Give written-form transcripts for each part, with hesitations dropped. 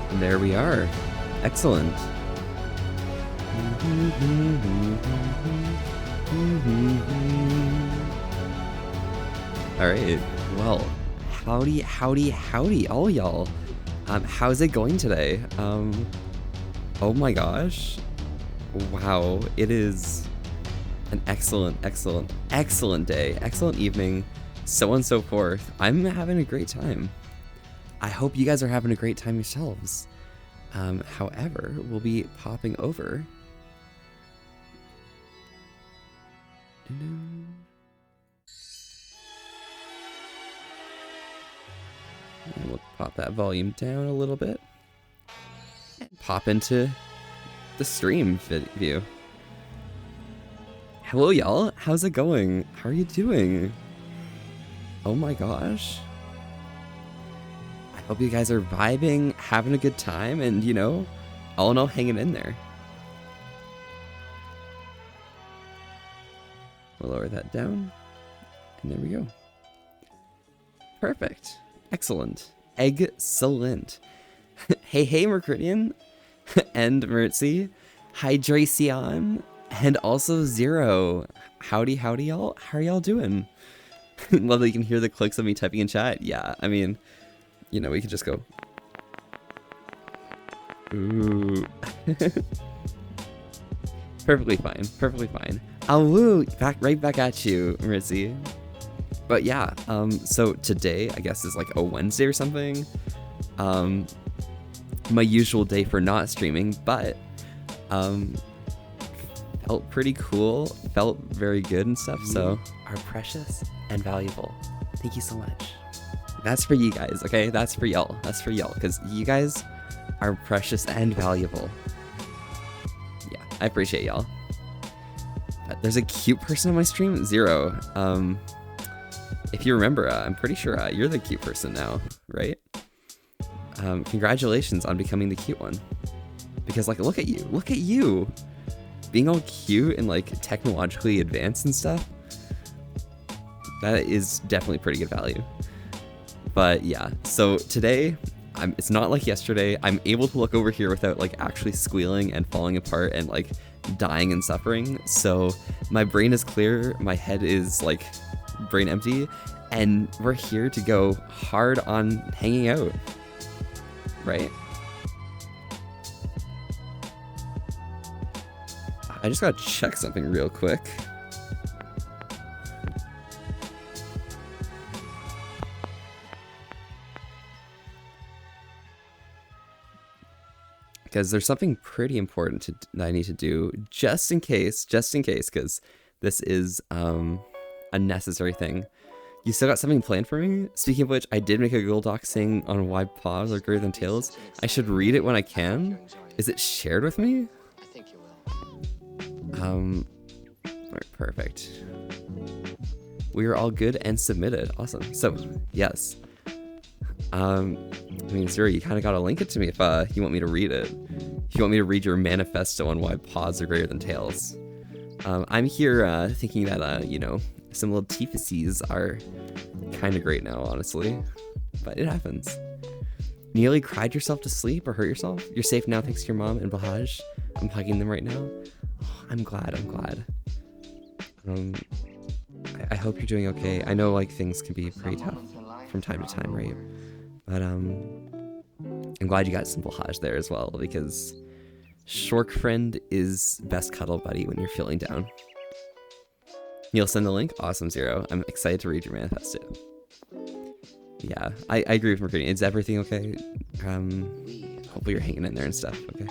And there we are. Excellent. All right. Well, howdy, all y'all. How's it going today? Oh my gosh. Wow, it is an excellent day, excellent evening, so on and so forth. I'm having a great time. I hope you guys are having a great time yourselves. However, we'll be popping over. And we'll pop that volume down a little bit. And pop into the stream view. Hello, y'all. How's it going? How are you doing? Oh my gosh. I hope you guys are vibing, having a good time, and, you know, all in all, hanging in there. We'll lower that down. And there we go. Perfect. Excellent. Excellent. Hey, Mercurian. And Mertzi. Hydracion. And also Zero. Howdy, y'all. How are y'all doing? Love that you can hear the clicks of me typing in chat. Yeah, I mean, you know, we could just go. Ooh. Perfectly fine. Oh, woo, right back at you, Rizzy. But yeah, so today, I guess, is like a Wednesday or something. My usual day for not streaming, but, felt pretty cool, felt very good and stuff, so are precious and valuable. Thank you so much. That's for you guys, okay? That's for y'all, because you guys are precious and valuable. Yeah, I appreciate y'all. There's a cute person on my stream, Zero. If you remember, I'm pretty sure you're the cute person now, right? Congratulations on becoming the cute one. Because, like, look at you. Being all cute and, like, technologically advanced and stuff. That is definitely pretty good value. But, yeah. So, today, it's not like yesterday. I'm able to look over here without, like, actually squealing and falling apart and, like, dying and suffering. So, my brain is clear. My head is, like, brain empty. And we're here to go hard on hanging out. Right? I just gotta check something real quick. Because there's something pretty important that I need to do just in case, because this is a necessary thing. You still got something planned for me? Speaking of which, I did make a Google Doc saying on why paws are greater than tails. I should read it when I can. Is it shared with me? Alright, perfect. We are all good and submitted. Awesome. So, yes. I mean, Zero, you kind of gotta link it to me if you want me to read it. If you want me to read your manifesto on why paws are greater than tails. I'm here thinking that, you know, some little teefacies are kind of great now, honestly. But it happens. Nearly cried yourself to sleep or hurt yourself? You're safe now thanks to your mom and Bahaj. I'm hugging them right now. Oh, I'm glad. I hope you're doing okay. I know, like, things can be pretty tough from time to time, right? But, I'm glad you got some Bahaj there as well, because Shork Friend is best cuddle buddy when you're feeling down. You'll send the link? Awesome, Zero. I'm excited to read your manifesto. Yeah, I agree with Mercury. Is everything okay? Hopefully you're hanging in there and stuff, okay?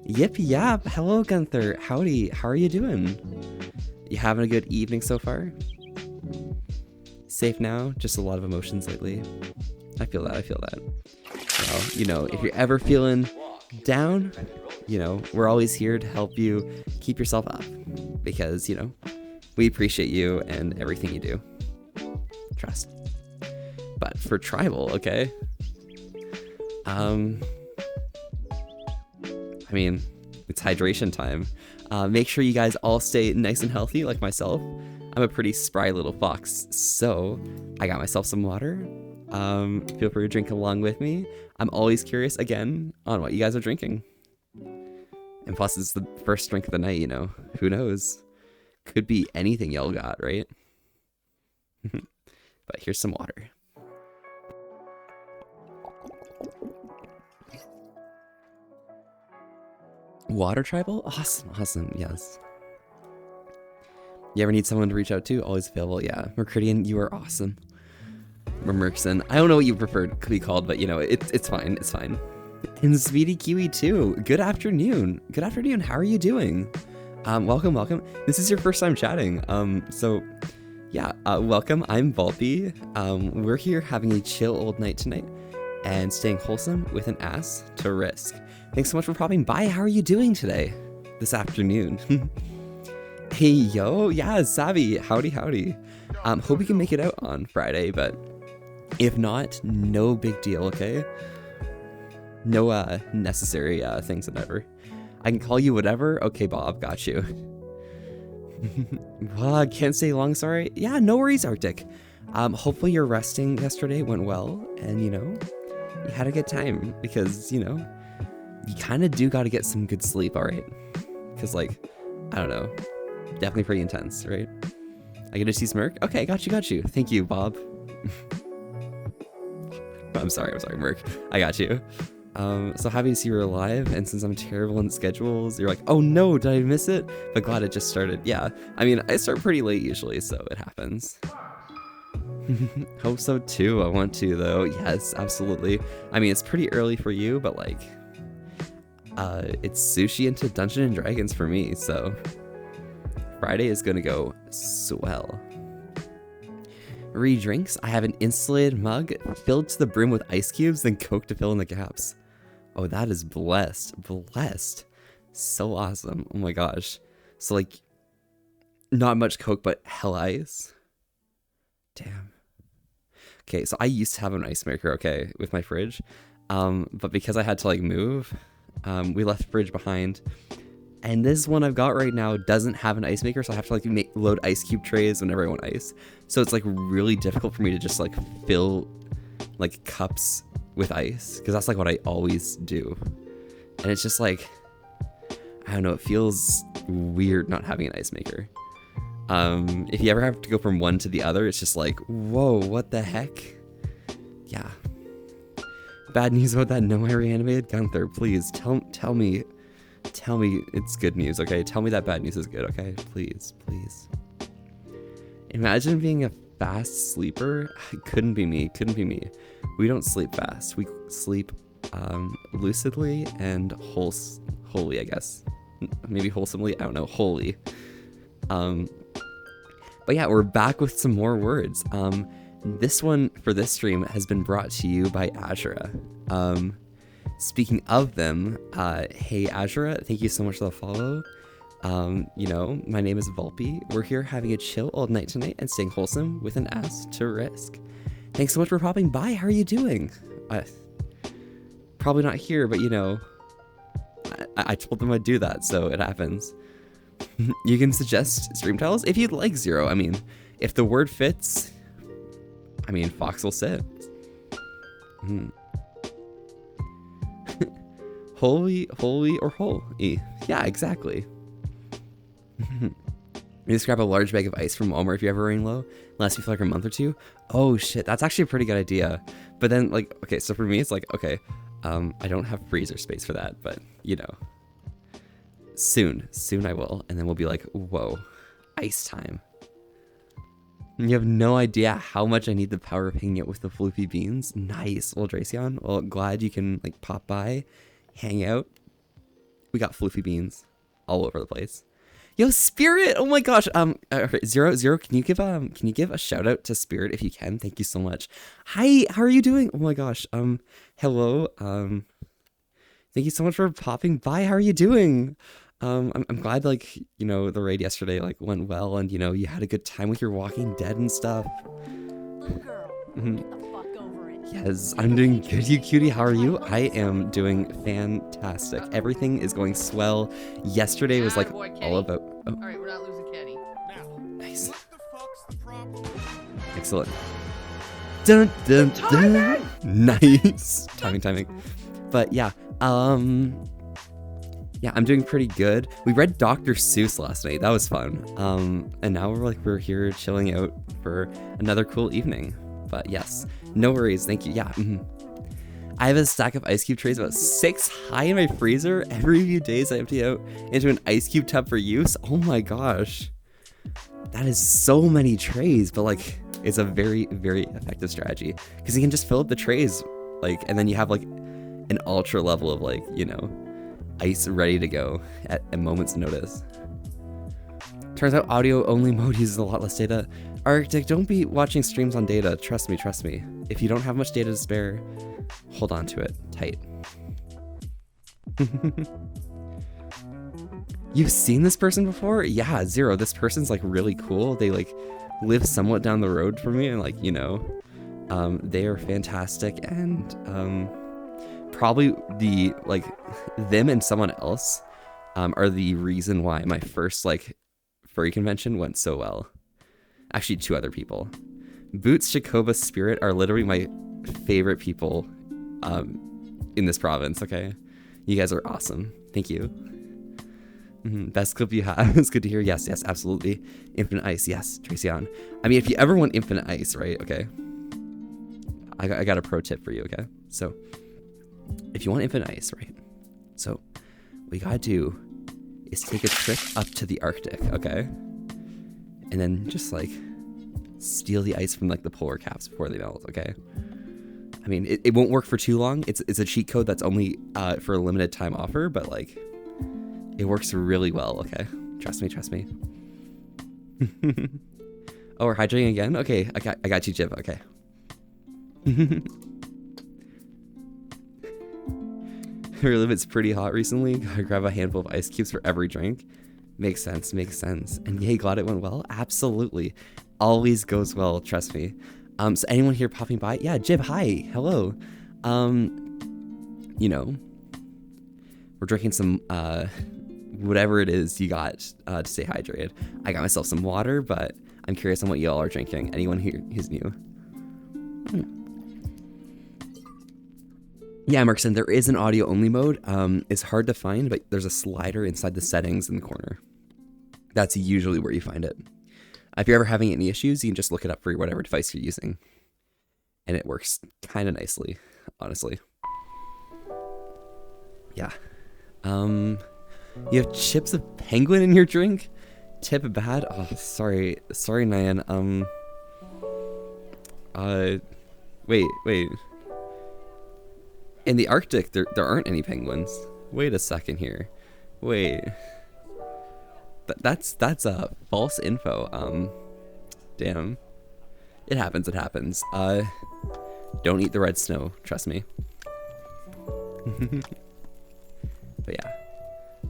Yep. Hello, Gunther. Howdy. How are you doing? You having a good evening so far? Safe now? Just a lot of emotions lately. I feel that. Well, you know, if you're ever feeling down, you know, we're always here to help you keep yourself up. Because, you know, we appreciate you and everything you do. Trust. But for tribal, okay? I mean, it's hydration time. Make sure you guys all stay nice and healthy like myself. I'm a pretty spry little fox, so I got myself some water. Feel free to drink along with me. I'm always curious, again, on what you guys are drinking. And plus, it's the first drink of the night, you know. Who knows? Could be anything y'all got, right? But here's some water. Water tribal? Awesome, awesome, yes. You ever need someone to reach out to? Always available, yeah. Mercridian, you are awesome. Mermerkson, I don't know what you prefer to be called, but you know, it's fine, it's fine. And Speedy Kiwi too, good afternoon. Good afternoon, how are you doing? Welcome, welcome. This is your first time chatting, so yeah, welcome, I'm Volpe. We're here having a chill old night tonight and staying wholesome with an ass to risk. Thanks so much for popping by. How are you doing today? This afternoon. Hey, yo. Yeah, Savvy. Howdy, howdy. Hope we can make it out on Friday, but if not, no big deal, okay? No, necessary, things whatever. I can call you whatever. Okay, Bob, got you. Well, I can't stay long, sorry. Yeah, no worries, Arctic. Hopefully your resting yesterday went well, and, you know, you had a good time, because, you know, you kind of do got to get some good sleep, all right? Because, like, I don't know, definitely pretty intense, right? I get to see Smirk? Okay, got you. Thank you, Bob. I'm sorry, Merc. I got you. So happy to see you're alive, and since I'm terrible in schedules, you're like, oh no, did I miss it? But glad it just started. Yeah, I mean, I start pretty late usually, so it happens. Hope so too. I want to, though. Yes, absolutely. I mean, it's pretty early for you, but like, it's sushi into Dungeons and Dragons for me, so Friday is gonna go swell. Re-drinks, I have an insulated mug filled to the brim with ice cubes, then Coke to fill in the gaps. Oh, that is blessed. So awesome. Oh my gosh. So like, not much Coke, but hell ice. Damn. Okay, so I used to have an ice maker, okay, with my fridge. But because I had to like move, we left the fridge behind. And this one I've got right now doesn't have an ice maker, so I have to like load ice cube trays whenever I want ice. So it's like really difficult for me to just like fill like cups with ice, because that's like what I always do. And it's just like, I don't know, it feels weird not having an ice maker. If you ever have to go from one to the other, it's just like, whoa, what the heck? Yeah. Bad news about that No I Reanimated? Gunther, please tell me it's good news, okay? Tell me that bad news is good, okay? Please. Imagine being a fast sleeper. Couldn't be me. We don't sleep fast. We sleep lucidly and wholly, I guess. Maybe wholesomely, I don't know, wholly. But yeah, we're back with some more words. This one for this stream has been brought to you by Azura. Speaking of them, hey Azura, thank you so much for the follow. You know, my name is Volpe. We're here having a chill all night tonight and staying wholesome with an ass to risk. Thanks so much for popping by. How are you doing? Probably not here, but you know, I told them I'd do that, so it happens. You can suggest stream titles if you'd like, Zero. I mean, if the word fits, I mean, Fox will sit. Holy, or holy. Yeah, exactly. You just grab a large bag of ice from Walmart if you're ever running low. Lasts you for like a month or two. Oh shit, that's actually a pretty good idea. But then like, okay, so for me it's like, okay, I don't have freezer space for that, but you know, soon I will. And then we'll be like, whoa, ice time. And you have no idea how much I need the power of hanging out with the floofy beans. Nice, well, Dracion, well, glad you can like pop by, hang out. We got floofy beans all over the place. Yo, Spirit! Oh my gosh. Zero, can you give a shout out to Spirit if you can? Thank you so much. Hi, how are you doing? Oh my gosh. Hello. Thank you so much for popping by. How are you doing? I'm glad like, you know, the raid yesterday like went well, and you know, you had a good time with your Walking Dead and stuff. Little girl, get the fuck over it. Yes, I'm doing good, you cutie. How are you? I am doing fantastic. Everything is going swell. Yesterday was like all about... Oh. Alright, we're not losing Kenny. Nice. Excellent. Dun, dun, dun. Nice. Timing. But yeah, yeah, I'm doing pretty good. We read Dr. Seuss last night. That was fun. And now we're here chilling out for another cool evening. But yes, no worries. Thank you. Yeah. I have a stack of ice cube trays about 6 high in my freezer. Every few days I empty out into an ice cube tub for use. Oh my gosh. That is so many trays, but like it's a very, very effective strategy because you can just fill up the trays like, and then you have like an ultra level of like, you know, ice ready to go at a moment's notice. Turns out audio only mode uses a lot less data. Arctic, don't be watching streams on data. Trust me. If you don't have much data to spare, hold on to it tight. You've seen this person before? Yeah, Zero. This person's like really cool. They like live somewhat down the road from me, and like, you know, they are fantastic, and probably the like them and someone else are the reason why my first like furry convention went so well. Actually, 2 other people. Boots, Jacoba, Spirit are literally my favorite people in this province. Okay, you guys are awesome. Thank you. Best clip you have. It's good to hear. Yes, absolutely. Infinite Ice. Yes, Tracy on. I mean, if you ever want Infinite Ice, right? Okay, I got a pro tip for you. Okay, so if you want Infinite Ice, right? So what you gotta do is take a trip up to the Arctic, okay? And then just like steal the ice from like the polar caps before they melt, okay? I mean, it won't work for too long. It's a cheat code that's only for a limited time offer, but like it works really well, okay? Trust me. Oh, we're hydrating again? Okay, I got you, Jib, okay. Really, it's pretty hot recently. Gotta grab a handful of ice cubes for every drink. Makes sense. And yay, glad it went well. Absolutely. Always goes well, trust me. So anyone here popping by? Yeah, Jib, hi. Hello. You know, we're drinking some whatever it is you got to stay hydrated. I got myself some water, but I'm curious on what y'all are drinking. Anyone here who's new? Yeah, Markson, there is an audio only mode. It's hard to find, but there's a slider inside the settings in the corner. That's usually where you find it. If you're ever having any issues, you can just look it up for whatever device you're using. And it works kind of nicely, honestly. Yeah. You have chips of penguin in your drink? Tip bad? Oh, sorry, Nyan. Wait. In the Arctic, there aren't any penguins. Wait a second here. Wait. That's false info. Damn. It happens. Don't eat the red snow. Trust me. But yeah.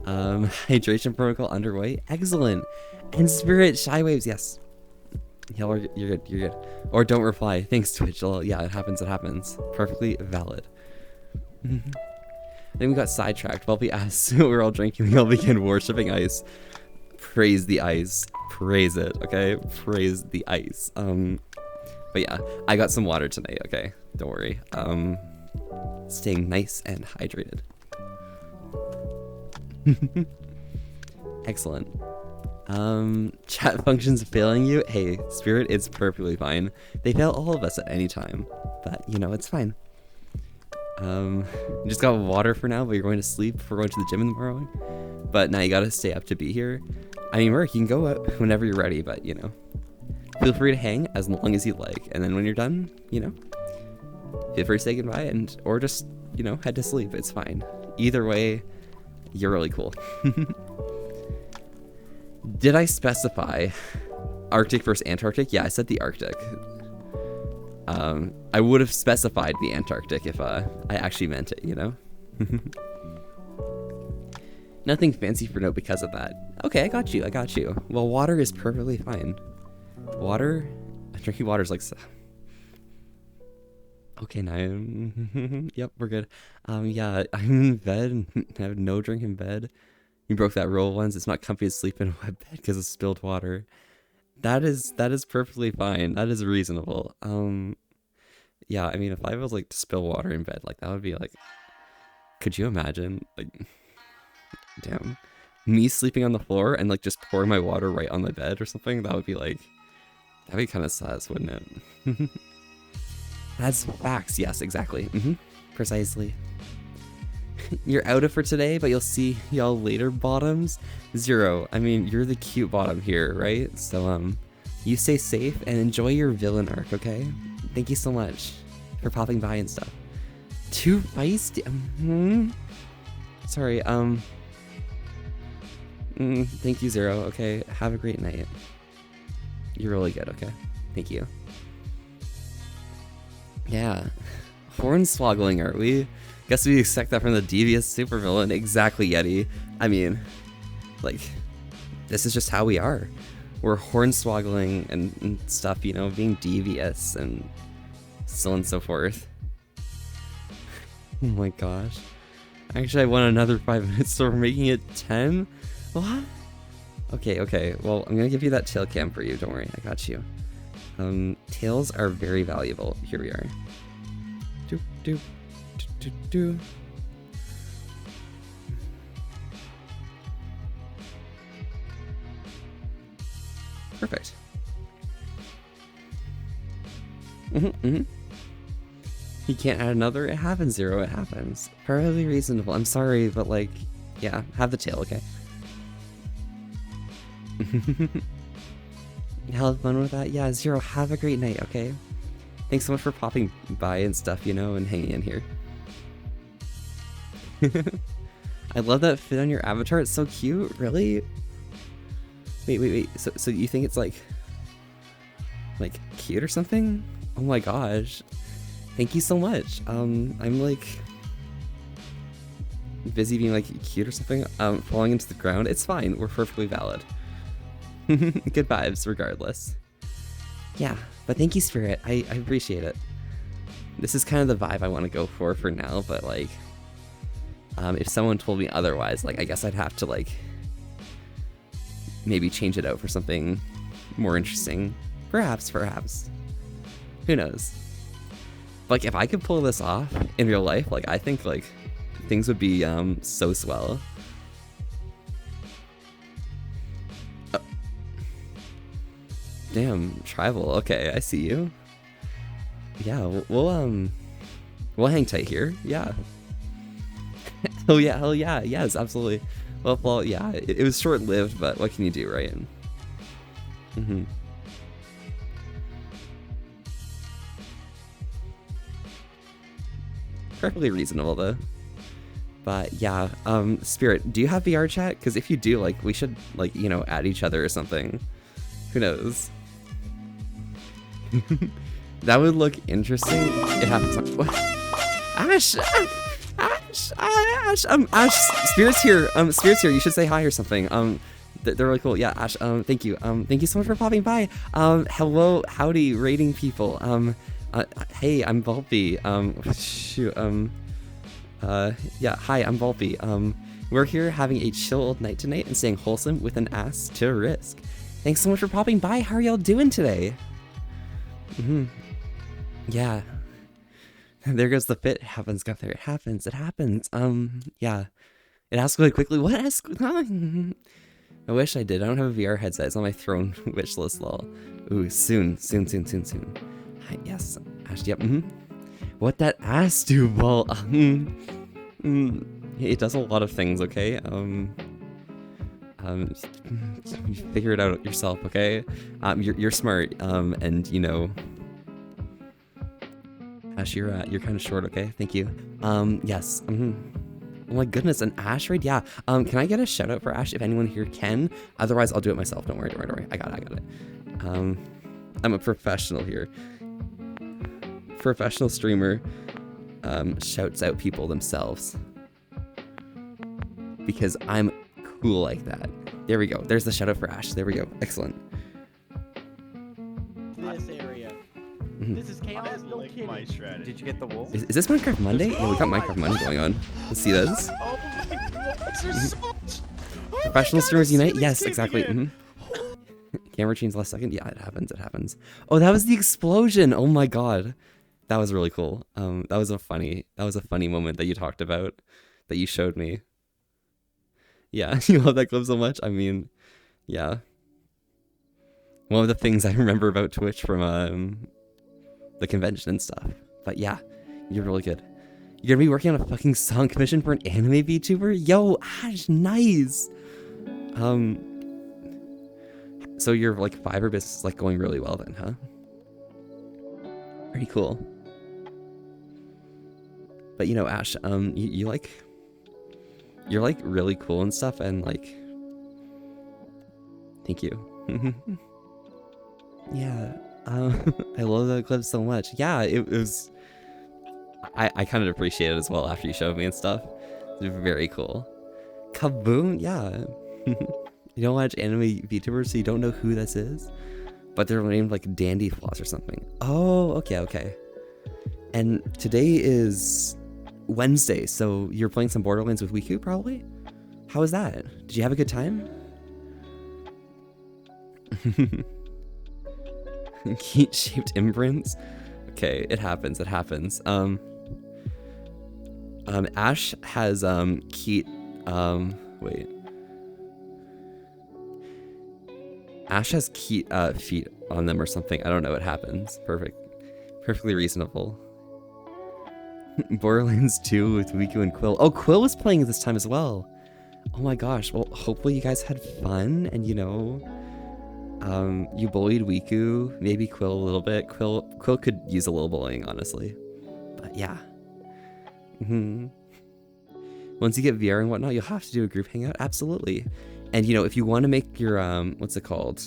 Hydration protocol underway. Excellent. And Spirit Shy Waves. Yes. You're good. Or don't reply. Thanks, Twitch. Yeah, it happens. Perfectly valid. Then we got sidetracked. While we asked what we're all drinking, we all began worshipping ice. Praise the ice. Praise it, okay? Praise the ice. But yeah, I got some water tonight, okay? Don't worry. Staying nice and hydrated. Excellent. Chat functions failing you? Hey, Spirit, it's perfectly fine. They fail all of us at any time. But, you know, it's fine. You just got water for now, but you're going to sleep before going to the gym in the morning. But now you gotta stay up to be here. I mean, Merc, you can go up whenever you're ready, but, you know, feel free to hang as long as you like. And then when you're done, you know, feel free to say goodbye or just, you know, head to sleep. It's fine. Either way, you're really cool. Did I specify Arctic versus Antarctic? Yeah, I said the Arctic. I would have specified the Antarctic if I actually meant it, you know? Nothing fancy for note because of that. Okay, I got you. Well, water is perfectly fine. Drinking water is like... Okay, now yep, we're good. Yeah, I'm in bed. I have no drink in bed. You broke that rule once. It's not comfy to sleep in a wet bed because of spilled water. That is perfectly fine. That is reasonable. Yeah, I mean, if I was like to spill water in bed, like that would be like, could you imagine? Like, damn, me sleeping on the floor and like just pouring my water right on my bed or something. That would be like, that'd be kind of sus, wouldn't it? That's facts. Yes, exactly. Precisely. You're out of for today, but you'll see y'all later, bottoms. Zero. I mean, you're the cute bottom here, right? So, you stay safe and enjoy your villain arc, okay? Thank you so much for popping by and stuff. Too feisty. Sorry. Thank you, Zero. Okay. Have a great night. You're really good. Okay. Thank you. Yeah. Hornswoggling, are we? Guess we expect that from the devious supervillain. Exactly, Yeti. I mean, like, this is just how we are. We're hornswoggling and stuff, you know, being devious and so on and so forth. Oh my gosh. Actually, I want another 5 minutes, so we're making it 10? What? Okay. Well, I'm gonna give you that tail cam for you. Don't worry, I got you. Tails are very valuable. Here we are. Do. Perfect. You can't add another? It happens, Zero. It happens. Perfectly reasonable. I'm sorry, but like, yeah, have the tail, okay? Have fun with that? Yeah, Zero, have a great night, okay? Thanks so much for popping by and stuff, you know, and hanging in here. I love that fit on your avatar. It's so cute. Really? Wait. So you think it's like cute or something? Oh my gosh. Thank you so much. I'm like busy being like cute or something. Falling into the ground. It's fine. We're perfectly valid. Good vibes regardless. Yeah, but thank you, Spirit. I appreciate it. This is kind of the vibe I want to go for now, but like if someone told me otherwise, like I guess I'd have to like maybe change it out for something more interesting. Perhaps. Who knows? Like if I could pull this off in real life, like I think like things would be so swell. Damn, tribal. Okay, I see you. Yeah, we'll hang tight here. Yeah. Hell yeah, yes, absolutely. Well, yeah, it was short-lived, but what can you do, right? Perfectly reasonable, though. But yeah, Spirit, do you have VRChat? Because if you do, like, we should, like, you know, add each other or something. Who knows? That would look interesting. It happens. What? Ash, Ash, Spirit's here. Spirit's here. You should say hi or something. They're really cool. Yeah, Ash. Thank you. Thank you so much for popping by. Hello, howdy, rating people. Hey, I'm Volpe. Shoot. Yeah, hi, I'm Volpe. We're here having a chill old night tonight and staying wholesome with an ass to risk. Thanks so much for popping by. How are y'all doing today? Yeah. There goes the fit. It happens, Gunther. It happens. Yeah. It asks really quickly. What asks? I wish I did. I don't have a VR headset. It's on my throne wish list, lol. Ooh, soon. Hi, yes. Ash, yep. What that ass do, well, it does a lot of things, okay? Figure it out yourself, okay? You're smart, and you know, Ash, you're kind of short, okay? Thank you. Yes. Oh my goodness, an Ash raid? Yeah. Can I get a shout out for Ash if anyone here can? Otherwise, I'll do it myself. Don't worry. I got it. I'm a professional here. Professional streamer shouts out people themselves because I'm cool like that. There we go. There's the shout out for Ash. There we go. Excellent. This area. This is chaos. No kidding. Did you get the wolf? Is this Minecraft Monday? Yeah, we got Minecraft Monday going on. Let's see this. Oh my god. Professional streamers unite? Yes, exactly. Camera change last second. Yeah, it happens. It happens. Oh, that was the explosion. Oh my god, that was really cool. That was a funny moment that you talked about, that you showed me. Yeah, you love that clip so much. I mean, yeah. One of the things I remember about Twitch from the convention and stuff. But yeah, you're really good. You're gonna be working on a fucking song commission for an anime VTuber? Yo, Ash, nice. So your like Fiverr business is like going really well then, huh? Pretty cool. But you know, Ash, you're like really cool and stuff, and like, thank you. Yeah, I love that clip so much. Yeah, it was. I kind of appreciate it as well after you showed me and stuff. It's very cool. Kaboom! Yeah. You don't watch anime VTubers, so you don't know who this is, but they're named like Dandy Floss or something. Oh, okay. And today is Wednesday, so you're playing some Borderlands with Wiku, probably? How was that? Did you have a good time? Keat-shaped imprints? Okay, it happens. Ash has, Keat, wait. Ash has Keat, feet on them or something. I don't know, it happens. Perfectly reasonable. Borderlands 2 with Wiku and Quill. Oh, Quill was playing this time as well. Oh my gosh. Well, hopefully you guys had fun, and you know, you bullied Wiku, maybe Quill a little bit. Quill could use a little bullying, honestly. But yeah. Once you get VR and whatnot, you'll have to do a group hangout. Absolutely. And you know, if you want to make your what's it called,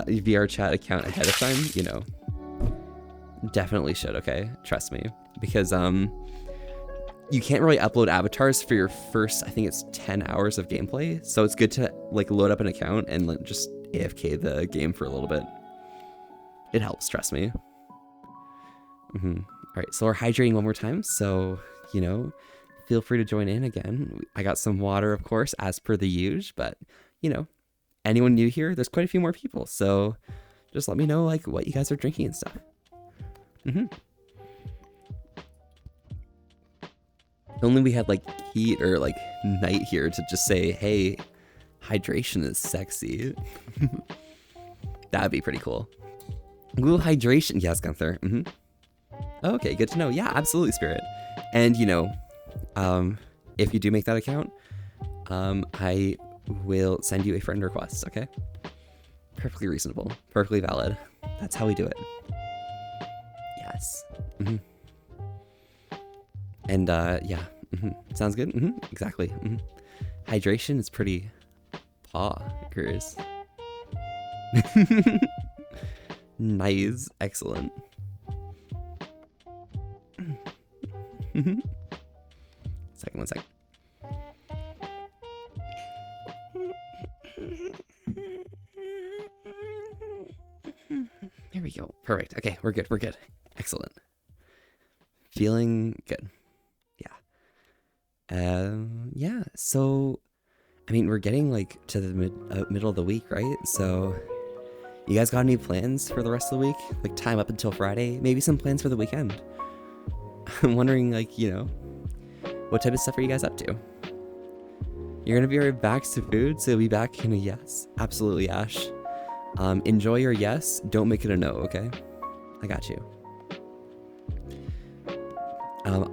your VRChat account ahead of time, you know, definitely should. Okay, trust me, because you can't really upload avatars for your first, I think it's 10 hours of gameplay. So it's good to like load up an account and like, just AFK the game for a little bit. It helps, trust me. All right, so we're hydrating one more time. So, you know, feel free to join in again. I got some water, of course, as per the usual, but you know, anyone new here, there's quite a few more people. So just let me know like what you guys are drinking and stuff. If only we had like Heat or like Night here to just say, hey, hydration is sexy. That'd be pretty cool. Ooh, hydration. Yes, Gunther. Okay, good to know. Yeah, absolutely, Spirit. And you know, if you do make that account, I will send you a friend request, okay? Perfectly reasonable, perfectly valid. That's how we do it. Yes. And yeah, sounds good. Exactly. Hydration is pretty poggers. Nice, excellent. One second. There we go. Perfect. Okay, we're good. Excellent. Feeling good. Yeah. So, I mean, we're getting like to the middle of the week, right? So, you guys got any plans for the rest of the week? Like time up until Friday? Maybe some plans for the weekend? I'm wondering, like, you know, what type of stuff are you guys up to? You're gonna be right back to food, so you'll be back in a yes. Absolutely, Ash. Enjoy your yes. Don't make it a no, okay? I got you.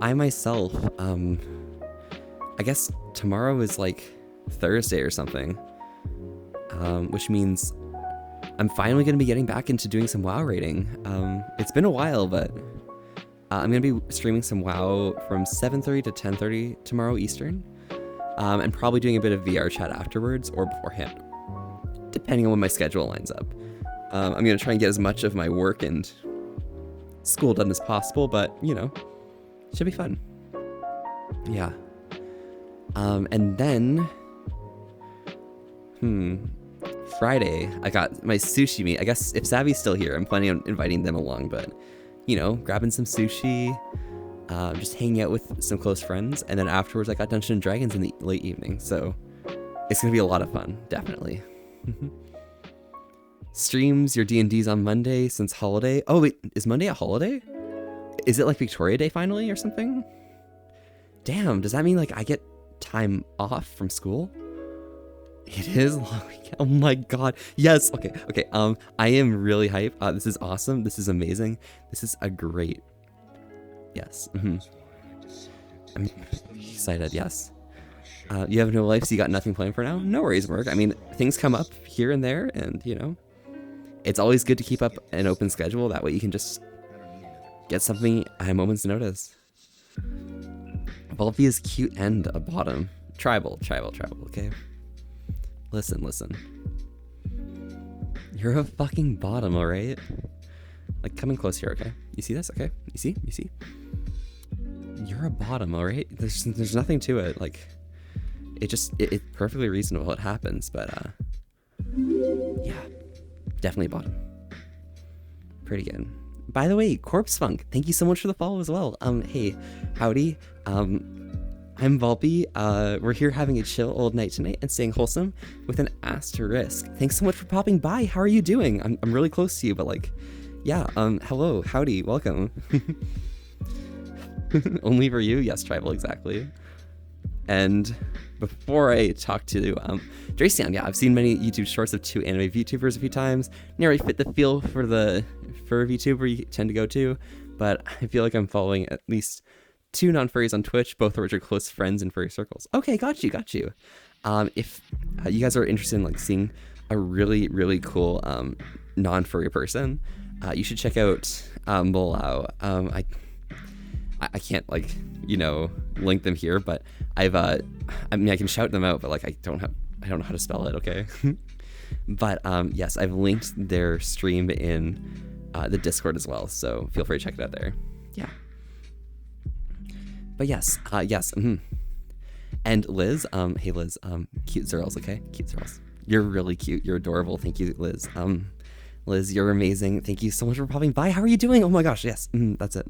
I myself, I guess tomorrow is like Thursday or something, which means I'm finally gonna be getting back into doing some WoW raiding. It's been a while, but I'm gonna be streaming some WoW from 7:30 to 10:30 tomorrow Eastern, and probably doing a bit of VRChat afterwards or beforehand, depending on when my schedule lines up. I'm gonna try and get as much of my work and school done as possible, but you know, should be fun. Yeah. And then, Friday, I got my sushi meet. I guess if Savvy's still here, I'm planning on inviting them along, but, you know, grabbing some sushi, just hanging out with some close friends, and then afterwards I got Dungeons & Dragons in the late evening, so it's gonna be a lot of fun, definitely. Streams your D&Ds on Monday since holiday. Oh wait, is Monday a holiday? Is it like Victoria Day finally or something? Damn, does that mean like I get time off from school? It is long weekend. Oh my god. Yes. Okay. I am really hyped. This is awesome. This is amazing. This is a great. Yes. I'm excited. Yes. You have no life, so you got nothing planned for now? No worries, Merc. I mean, things come up here and there, and, you know, it's always good to keep up an open schedule. That way you can just get something at a moment's notice. Volpy is cute and a bottom. Tribal, okay? Listen. You're a fucking bottom, alright? Like, coming close here, okay? You see this? Okay? You see? You're a bottom, alright? There's nothing to it, like... It's perfectly reasonable. It happens, but yeah, definitely bottom. Pretty good. By the way, Corpse Funk, thank you so much for the follow as well. Hey, howdy. I'm Volpy. We're here having a chill old night tonight and staying wholesome with an asterisk. Thanks so much for popping by. How are you doing? I'm really close to you, but like, yeah. Hello, howdy, welcome. Only for you, yes, Tribal, exactly. And before I talk to Dracian, yeah, I've seen many YouTube shorts of 2 anime VTubers a few times. Nearly fit the feel for a VTuber you tend to go to, but I feel like I'm following at least 2 non-furries on Twitch, both of which are close friends in furry circles. Okay, got you. If you guys are interested in like seeing a really, really cool non-furry person, you should check out Molau. I can't like, you know, link them here, but I mean, I can shout them out, but like, I don't know how to spell it. Okay. But, yes, I've linked their stream in, the Discord as well. So feel free to check it out there. Yeah. But yes, And Liz, hey Liz, cute Zerls. Okay. Cute Zerls. You're really cute. You're adorable. Thank you, Liz. Liz, you're amazing. Thank you so much for popping by. How are you doing? Oh my gosh. Yes. That's it.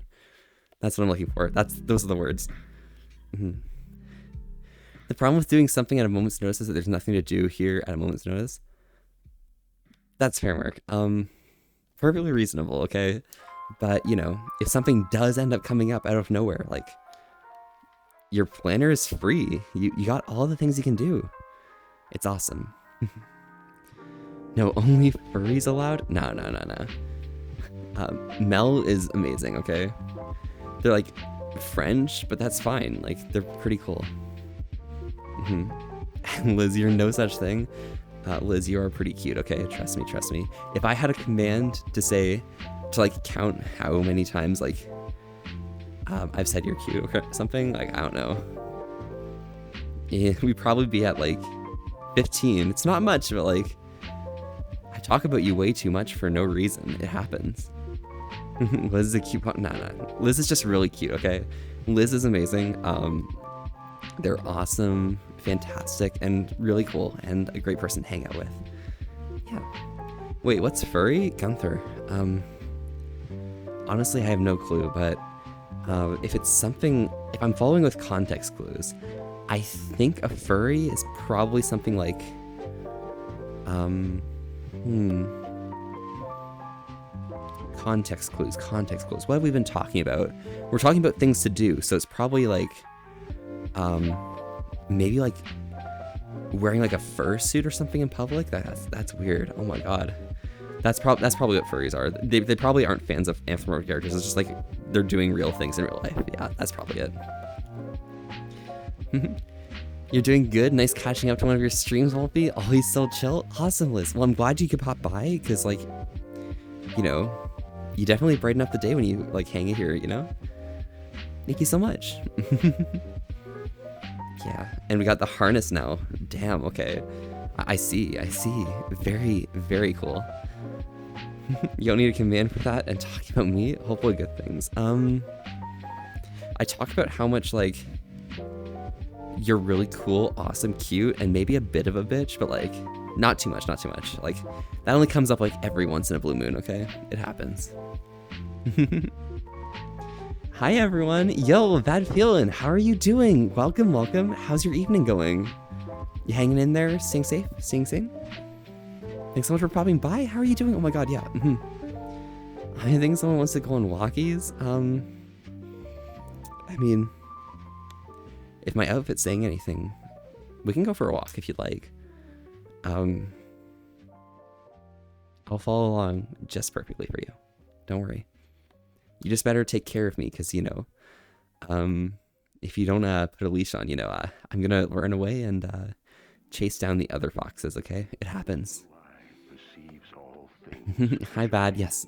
That's what I'm looking for. Those are the words. The problem with doing something at a moment's notice is that there's nothing to do here at a moment's notice. That's fair, Mark. Perfectly reasonable, okay? But, you know, if something does end up coming up out of nowhere, like, your planner is free. You got all the things you can do. It's awesome. No, only furries allowed? No. Mel is amazing, okay? They're like French, but that's fine. Like, they're pretty cool. Liz, you're no such thing. Liz, you are pretty cute, okay? Trust me. If I had a command to like count how many times like I've said you're cute or something, like, I don't know. Yeah, we'd probably be at like 15. It's not much, but like, I talk about you way too much for no reason. It happens. Liz is a cute nah. Liz is just really cute, okay? Liz is amazing. They're awesome, fantastic, and really cool, and a great person to hang out with. Yeah. Wait, what's furry? Gunther. Honestly, I have no clue, but if I'm following with context clues, I think a furry is probably something like, Context clues. What have we been talking about? We're talking about things to do, so it's probably like, maybe like wearing like a fursuit or something in public. That's weird. Oh my god. That's probably what furries are. They probably aren't fans of anthropomorphic characters. It's just like they're doing real things in real life. Yeah, that's probably it. You're doing good. Nice catching up to one of your streams, Wolfie. Always so chill. Awesome, Liz. Well, I'm glad you could pop by, because like, you know, you definitely brighten up the day when you like hang in here, you know? Thank you so much. Yeah, and we got the harness now. Damn, okay. I see. Very, very cool. You don't need a command for that, and talking about me, hopefully good things. I talk about how much, like, you're really cool, awesome, cute, and maybe a bit of a bitch, but like, not too much. Like, that only comes up like every once in a blue moon, okay? It happens. Hi everyone. Yo, bad feeling. How are you doing? Welcome. How's your evening going? You hanging in there? Staying safe? Staying sane? Thanks so much for popping by. How are you doing? Oh my god, yeah. I think someone wants to go on walkies. I mean, if my outfit's saying anything, we can go for a walk if you'd like. I'll follow along just perfectly for you. Don't worry. You just better take care of me, because, you know, if you don't put a leash on, you know, I'm gonna run away and chase down the other foxes, okay? It happens. Hi, Bad. Yes.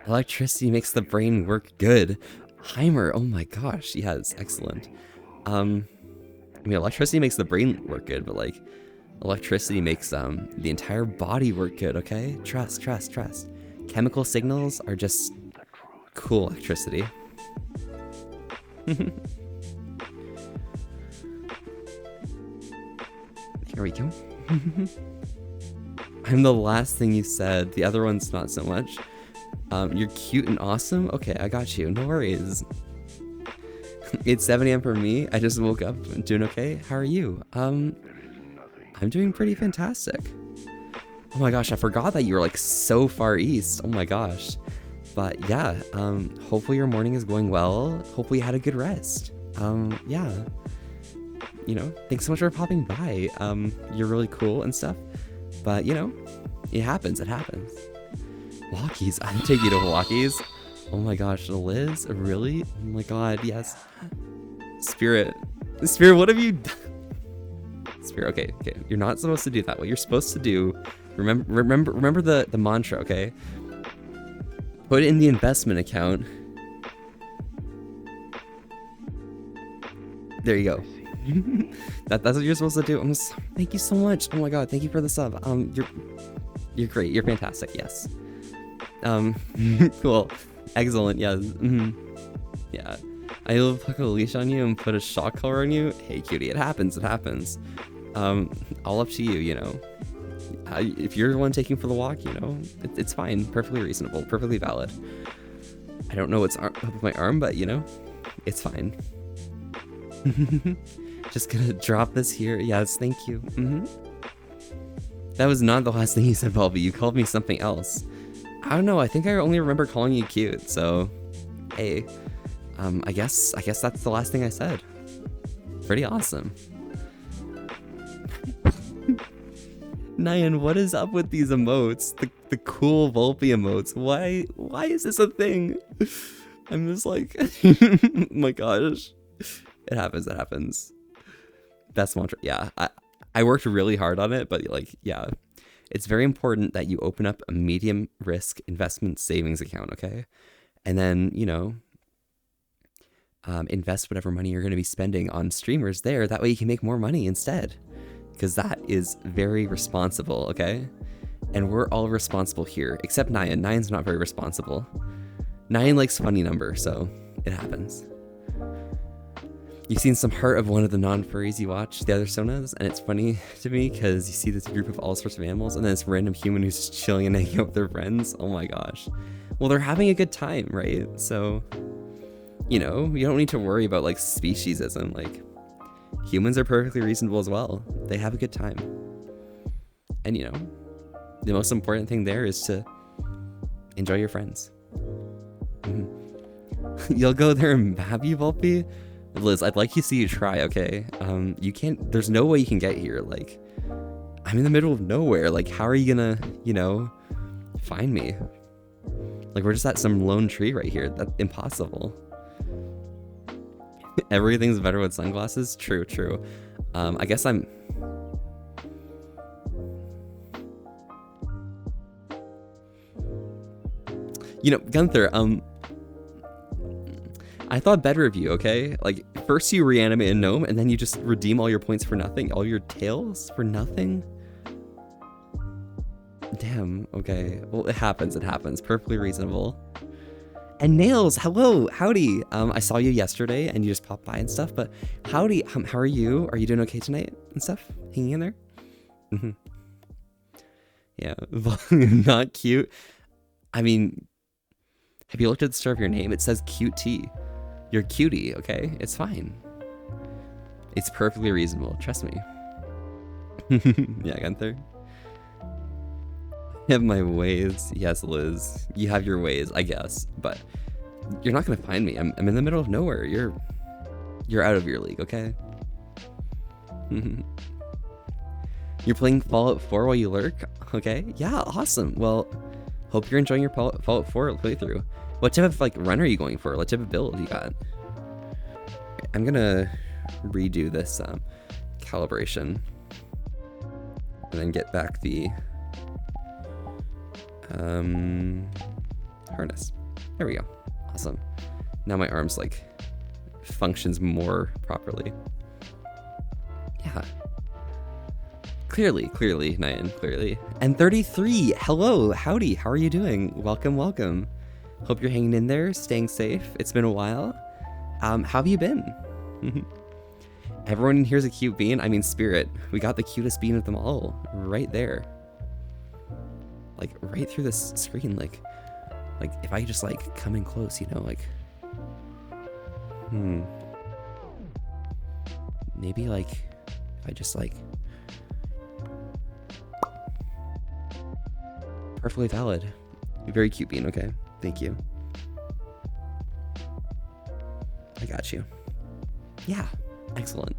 Electricity makes the brain work good. Heimer. Oh my gosh. Yes. Excellent. I mean, electricity makes the brain work good, but like, electricity makes the entire body work good, okay? Trust, trust, trust. Chemical signals are just cool electricity. Here we go. I'm the last thing you said. The other one's not so much. You're cute and awesome. Okay, I got you. No worries. It's 7 a.m. for me. I just woke up. I'm doing okay. How are you? I'm doing pretty fantastic. Oh my gosh, I forgot that you were like so far east. Oh my gosh. But yeah, hopefully your morning is going well. Hopefully you had a good rest. Yeah. You know, thanks so much for popping by. You're really cool and stuff. But you know, it happens, it happens. Walkies, I'll take you to Walkies. Oh my gosh, Liz, really? Oh my god, yes. Spirit, what have you done? Spirit, okay, you're not supposed to do that. What you're supposed to do, remember the mantra, okay? Put it in the investment account. There you go. That's what you're supposed to do. Thank you so much. Oh my god, thank you for the sub. You're great. You're fantastic. Yes. Cool. Excellent. Yeah. Yeah. I'll put a leash on you and put a shock collar on you. Hey, cutie, it happens. It happens. All up to you. You know. If you're the one taking for the walk, you know, it's fine. Perfectly reasonable. Perfectly valid. I don't know what's up with my arm, but you know, it's fine. Just gonna drop this here. Yes, thank you. That was not the last thing you said, Balby. You called me something else. I don't know. I think I only remember calling you cute. So, hey, I guess that's the last thing I said. Pretty awesome. Nyan, what is up with these emotes? The cool Volpe emotes. Why is this a thing? I'm just like, oh my gosh. It happens, it happens. Best mantra. Yeah, I worked really hard on it, but like, yeah. It's very important that you open up a medium risk investment savings account, okay? And then, you know, invest whatever money you're going to be spending on streamers there. That way you can make more money instead. Because that is very responsible, okay? And we're all responsible here, except Nyan. Nyan's not very responsible. Nyan likes funny number, so it happens. You've seen some heart of one of the non-furries you watch, the other Sonas, and it's funny to me because you see this group of all sorts of animals and then this random human who's just chilling and hanging out with their friends. Oh my gosh. Well, they're having a good time, right? So, you know, you don't need to worry about like speciesism. Like, humans are perfectly reasonable as well. They have a good time. And you know, the most important thing there is to enjoy your friends. You'll go there and bab you, Volpe? Liz, I'd like to see you try, okay? You can't, there's no way you can get here. Like, I'm in the middle of nowhere. Like, how are you gonna, you know, find me? Like, we're just at some lone tree right here. That's impossible. Everything's better with sunglasses? True, true. I guess I'm... You know, Gunther, I thought better of you, okay? Like, first you reanimate a gnome, and then you just redeem all your points for nothing? All your tails for nothing? Damn, okay. Well, it happens, it happens. Perfectly reasonable. And Nails, hello, howdy. I saw you yesterday, and you just popped by and stuff, but howdy, how are you? Are you doing okay tonight and stuff? Hanging in there? Yeah, not cute. I mean, have you looked at the start of your name? It says cute T. You're cutie, okay? It's fine. It's perfectly reasonable, trust me. Yeah, Gunther. have my ways. Yes, Liz. You have your ways, I guess. But you're not gonna find me. I'm in the middle of nowhere. You're out of your league, okay? You're playing Fallout 4 while you lurk? Okay. Yeah, awesome. Well, hope you're enjoying your Fallout 4 playthrough. What type of like run are you going for? What type of build you got? I'm gonna redo this calibration and then get back the harness. There we go. Awesome. Now my arms like functions more properly. Yeah. Clearly, Nyan, clearly. And 33, hello, howdy, how are you doing? Welcome, welcome. Hope you're hanging in there, staying safe. It's been a while. How have you been? Everyone in here's a cute bean. I mean, Spirit. We got the cutest bean of them all right there. Like, right through this screen, like if I just like come in close, you know, like, maybe like, if I just like, perfectly valid. Very cute bean, okay. Thank you. I got you. Yeah, excellent.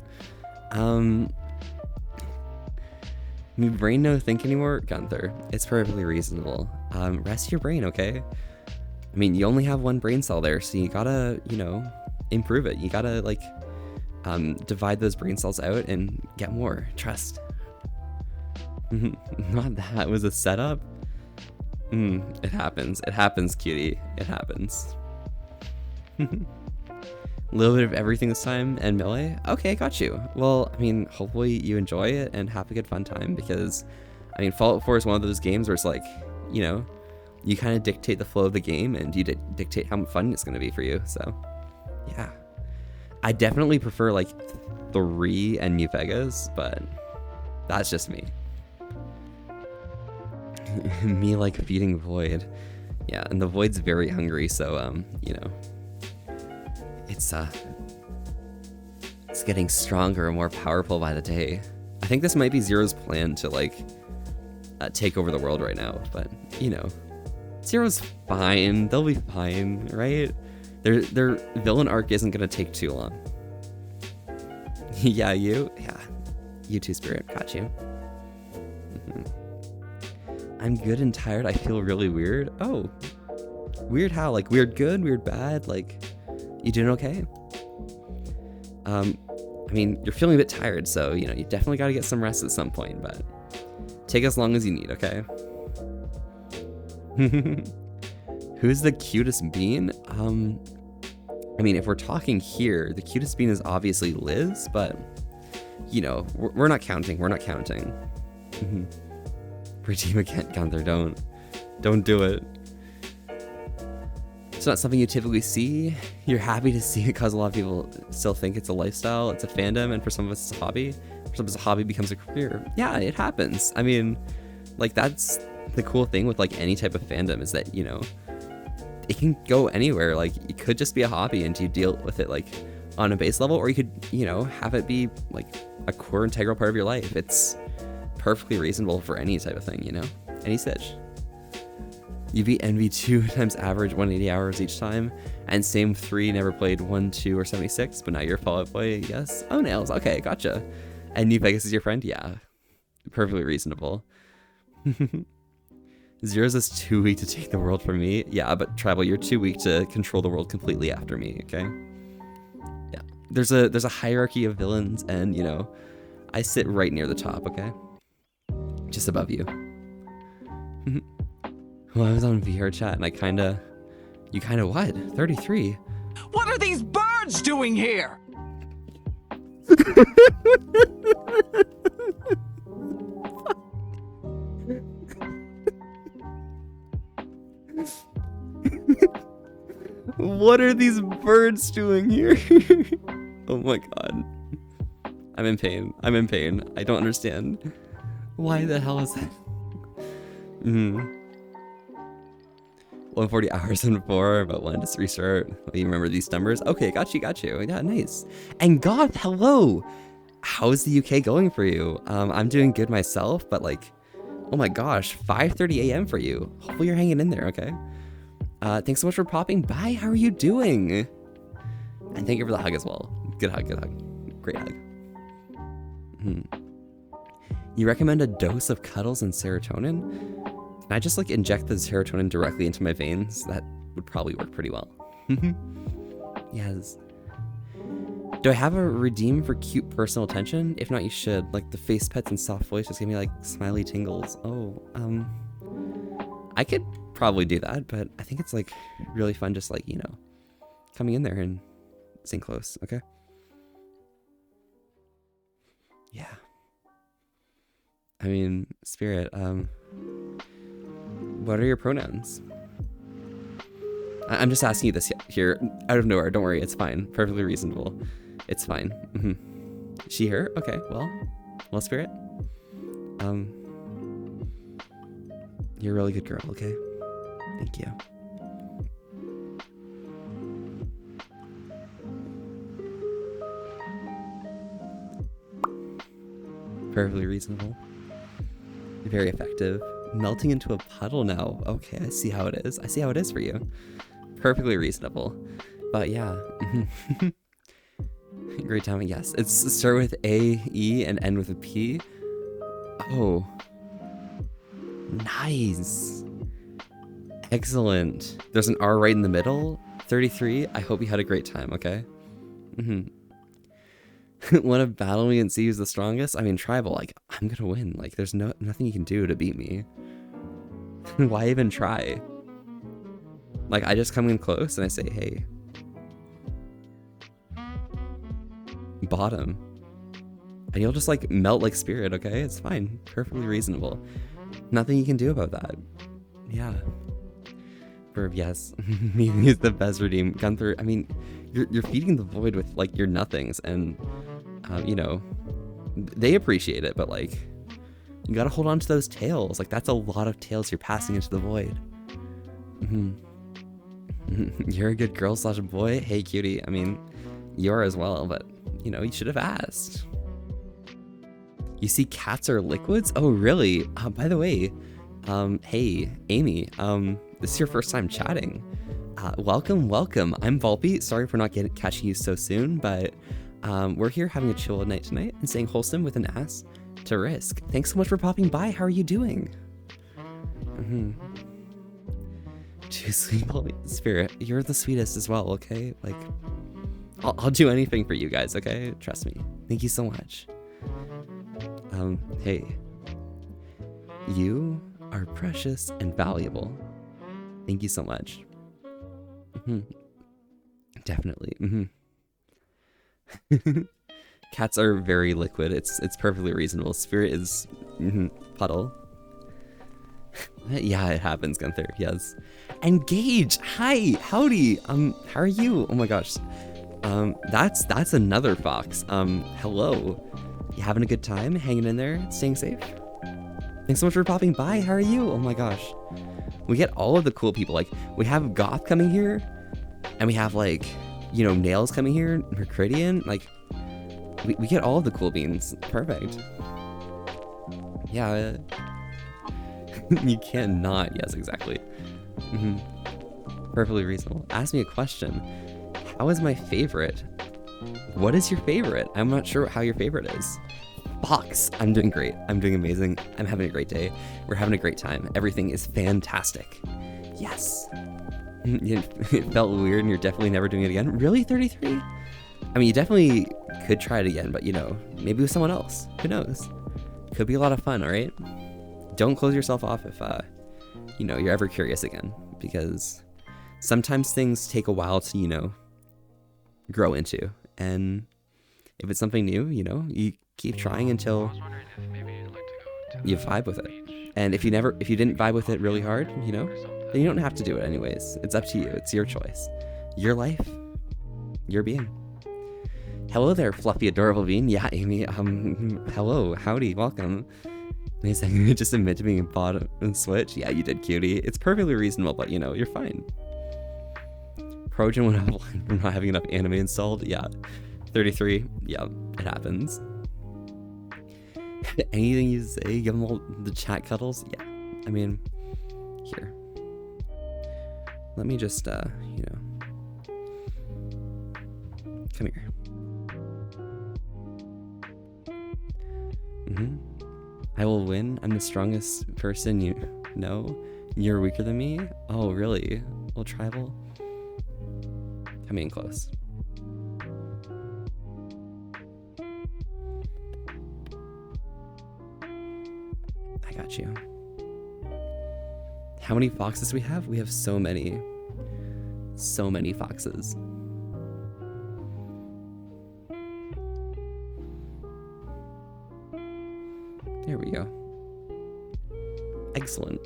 My brain no think anymore? Gunther, it's perfectly reasonable. Rest your brain, okay? I mean, you only have one brain cell there, so you gotta, you know, improve it. You gotta, like, divide those brain cells out and get more. Trust. Not that was a setup. It happens. It happens, cutie. It happens. A little bit of everything this time and melee. Okay, got you. Well, I mean, hopefully you enjoy it and have a good fun time because, I mean, Fallout 4 is one of those games where it's like, you know, you kind of dictate the flow of the game and you dictate how fun it's going to be for you. So, yeah. I definitely prefer like 3 and New Vegas, but that's just me. Me like feeding Void. Yeah, and the Void's very hungry, so you know, it's getting stronger and more powerful by the day. I think this might be Zero's plan to like take over the world right now, but you know, Zero's fine. They'll be fine, right? Their villain arc isn't gonna take too long. Yeah, you too, Spirit. Got you. I'm good and tired. I feel really weird. Oh, weird how? Like weird good, weird bad? Like, you doing okay? I mean, you're feeling a bit tired, so, you know, you definitely got to get some rest at some point, but take as long as you need, okay? Who's the cutest bean? I mean, if we're talking here, the cutest bean is obviously Liz, but, you know, we're not counting. We're not counting. Redeem again, Gunther, don't do it. It's not something you typically see. You're happy to see it because a lot of people still think it's a lifestyle, it's a fandom, and for some of us it's a hobby. For some of us a hobby becomes a career. Yeah, it happens. I mean, like, that's the cool thing with like any type of fandom is that, you know, it can go anywhere. Like, it could just be a hobby and you deal with it like on a base level, or you could, you know, have it be like a core integral part of your life. It's perfectly reasonable for any type of thing, you know? Any stitch. You beat NV 2 times average 180 hours each time, and same 3 never played 1, 2, or 76, but now you're a Fallout boy, yes? Oh, nails, okay, gotcha. And New Vegas is your friend? Yeah. Perfectly reasonable. Zero's is too weak to take the world from me. Yeah, but Tribal, you're too weak to control the world completely after me, okay? Yeah. There's a hierarchy of villains, and, you know, I sit right near the top, okay? Just above you. Well, I was on VRChat and you kinda what? 33? What are these birds doing here? What are these birds doing here? Oh my god. I'm in pain. I don't understand. Why the hell is that? 140 hours and 4, but wanted to restart. Oh, you remember these numbers? Okay, got you. Yeah, nice. And God, hello! How's the UK going for you? I'm doing good myself, but like, Oh my gosh, 5:30 a.m. for you. Hopefully you're hanging in there, okay? Thanks so much for popping by. How are you doing? And thank you for the hug as well. Good hug, good hug. Great hug. You recommend a dose of cuddles and serotonin? Can I just like inject the serotonin directly into my veins? That would probably work pretty well. Yes. Do I have a redeem for cute personal attention? If not, you should. Like the face pets and soft voice just give me like smiley tingles. Oh, I could probably do that, but I think it's like really fun just like, you know, coming in there and staying close, okay? Yeah. I mean, Spirit, what are your pronouns? I'm just asking you this here out of nowhere. Don't worry, it's fine. Perfectly reasonable. It's fine. She, her? Okay, well, Spirit. You're a really good girl, okay? Thank you. Perfectly reasonable. Very effective. Melting into a puddle now. Okay, I see how it is. I see how it is for you. Perfectly reasonable. But yeah. Great timing, yes. It's start with A, E, and end with a P. Oh. Nice. Excellent. There's an R right in the middle. 33. I hope you had a great time, okay? Want to battle me and see who's the strongest? I mean, tribal, like, I'm gonna win. Like, there's nothing you can do to beat me. Why even try? Like, I just come in close and I say, hey. Bottom. And you'll just, like, melt like Spirit, okay? It's fine. Perfectly reasonable. Nothing you can do about that. Yeah. Verb, yes. Meaning is the best redeem. Gunther, I mean, you're feeding the void with, like, your nothings, and, you know, they appreciate it, but, like, you gotta hold on to those tails. Like, that's a lot of tails you're passing into the void. You're a good girl / boy. Hey, cutie. I mean, you're as well, but, you know, you should have asked. You see cats are liquids? Oh, really? By the way, hey, Amy, this is your first time chatting. Welcome. I'm Volpe. Sorry for not catching you so soon, but we're here having a chill night tonight and staying wholesome with an ass to risk. Thanks so much for popping by. How are you doing? Too sweet, Volpe. Spirit, you're the sweetest as well, okay? Like, I'll do anything for you guys, okay? Trust me. Thank you so much. Hey. You are precious and valuable. Thank you so much. Definitely. Cats are very liquid. It's perfectly reasonable. Spirit is puddle. Yeah, it happens, Gunther. Yes. Engage. Hi. Howdy. How are you? Oh my gosh. That's another fox. Hello. You having a good time? Hanging in there? Staying safe? Thanks so much for popping by. How are you? Oh my gosh. We get all of the cool people. Like, we have Goth coming here, and we have, like, you know, Nails coming here, Mercridian. Like, we get all of the cool beans. Perfect. Yeah. You cannot. Yes, exactly. Perfectly reasonable. Ask me a question. How is my favorite? What is your favorite? I'm not sure how your favorite is. Fox. I'm doing great. I'm doing amazing. I'm having a great day. We're having a great time. Everything is fantastic. Yes. It felt weird and you're definitely never doing it again. Really, 33? I mean, you definitely could try it again, but, you know, maybe with someone else. Who knows? Could be a lot of fun, all right? Don't close yourself off if, you know, you're ever curious again, because sometimes things take a while to, you know, grow into. And if it's something new, you know, you keep trying until you vibe with it. And if you didn't vibe with it really hard, you know, then you don't have to do it anyways. It's up to you. It's your choice. Your life. Your being. Hello there, fluffy, adorable bean. Yeah, Amy. Hello. Howdy. Welcome. Amazing. Just admit to being a bot and switch. Yeah, you did, cutie. It's perfectly reasonable, but, you know, you're fine. Projan went offline from not having enough anime installed. Yeah. 33. Yeah, it happens. Anything you say, give them all the chat cuddles. Yeah, I mean, here. Let me just, you know, come here. I will win. I'm the strongest person you know. You're weaker than me? Oh, really? Well, tribal? Come in close. I got you. How many foxes do we have? We have so many. So many foxes. There we go. Excellent.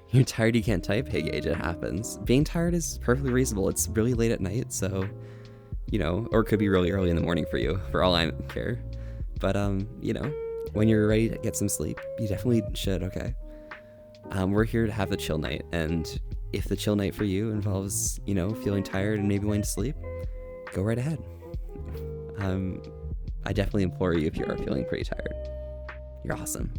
You're tired, you can't type? Hey Gage, it happens. Being tired is perfectly reasonable. It's really late at night, so, you know, or it could be really early in the morning for you, for all I care. But, you know, when you're ready to get some sleep, you definitely should, okay? We're here to have the chill night, and if the chill night for you involves, you know, feeling tired and maybe wanting to sleep, go right ahead. I definitely implore you if you are feeling pretty tired. You're awesome.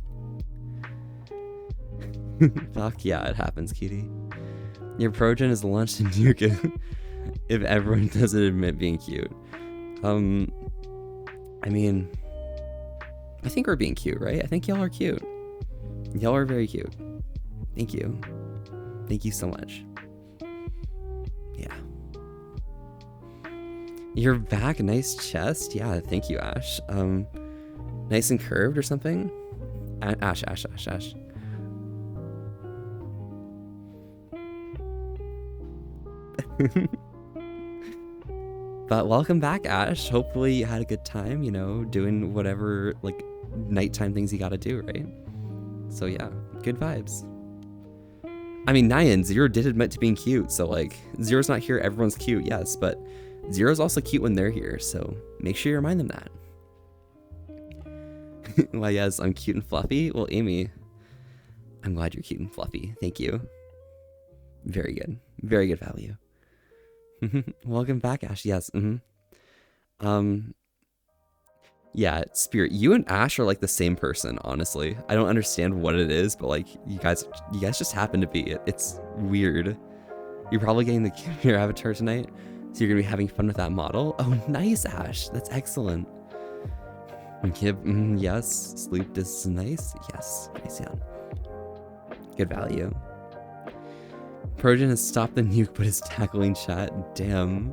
Fuck yeah, it happens, cutie. Your progen is launched in Nuka if everyone doesn't admit being cute. I mean, I think we're being cute, right? I think y'all are cute. Y'all are very cute. Thank you. Thank you so much. Yeah. Your back, nice chest. Yeah, thank you, Ash. Nice and curved or something? Ash. But welcome back, Ash. Hopefully you had a good time, you know, doing whatever, like, nighttime things you gotta do, right? So yeah, good vibes. I mean, Nyan, Zero did admit to being cute, so like, Zero's not here, everyone's cute, yes, but Zero's also cute when they're here, so make sure you remind them that. Why, yes, I'm cute and fluffy. Well, Amy, I'm glad you're cute and fluffy. Thank you. Very good. Very good value. Welcome back, Ash. Yes. Yeah, Spirit, you and Ash are like the same person, honestly. I don't understand what it is, but like you guys just happen to be. It's weird. You're probably getting your avatar tonight, so you're gonna be having fun with that model. Oh, nice, Ash. That's excellent. Yes, sleep is nice. Yes, nice, yeah. Good value. Progen has stopped the nuke, but is tackling chat. Damn.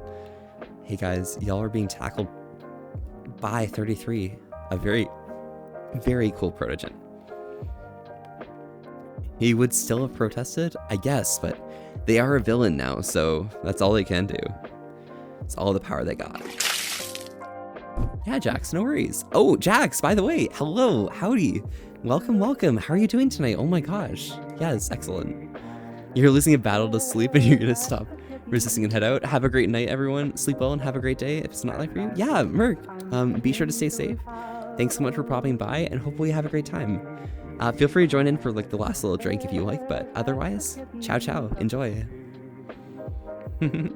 Hey guys, y'all are being tackled by 33. A very, very cool protogen. He would still have protested, I guess, but they are a villain now, so that's all they can do. It's all the power they got. Yeah, Jax, no worries. Oh, Jax, by the way, hello, howdy. Welcome, welcome. How are you doing tonight? Oh my gosh. Yes, excellent. You're losing a battle to sleep and you're gonna stop resisting and head out. Have a great night, everyone. Sleep well and have a great day. If it's not live for you, yeah, Merc. Be sure to stay safe. Thanks so much for popping by, and hopefully you have a great time. Feel free to join in for like the last little drink if you like, but otherwise, ciao ciao. Enjoy. Did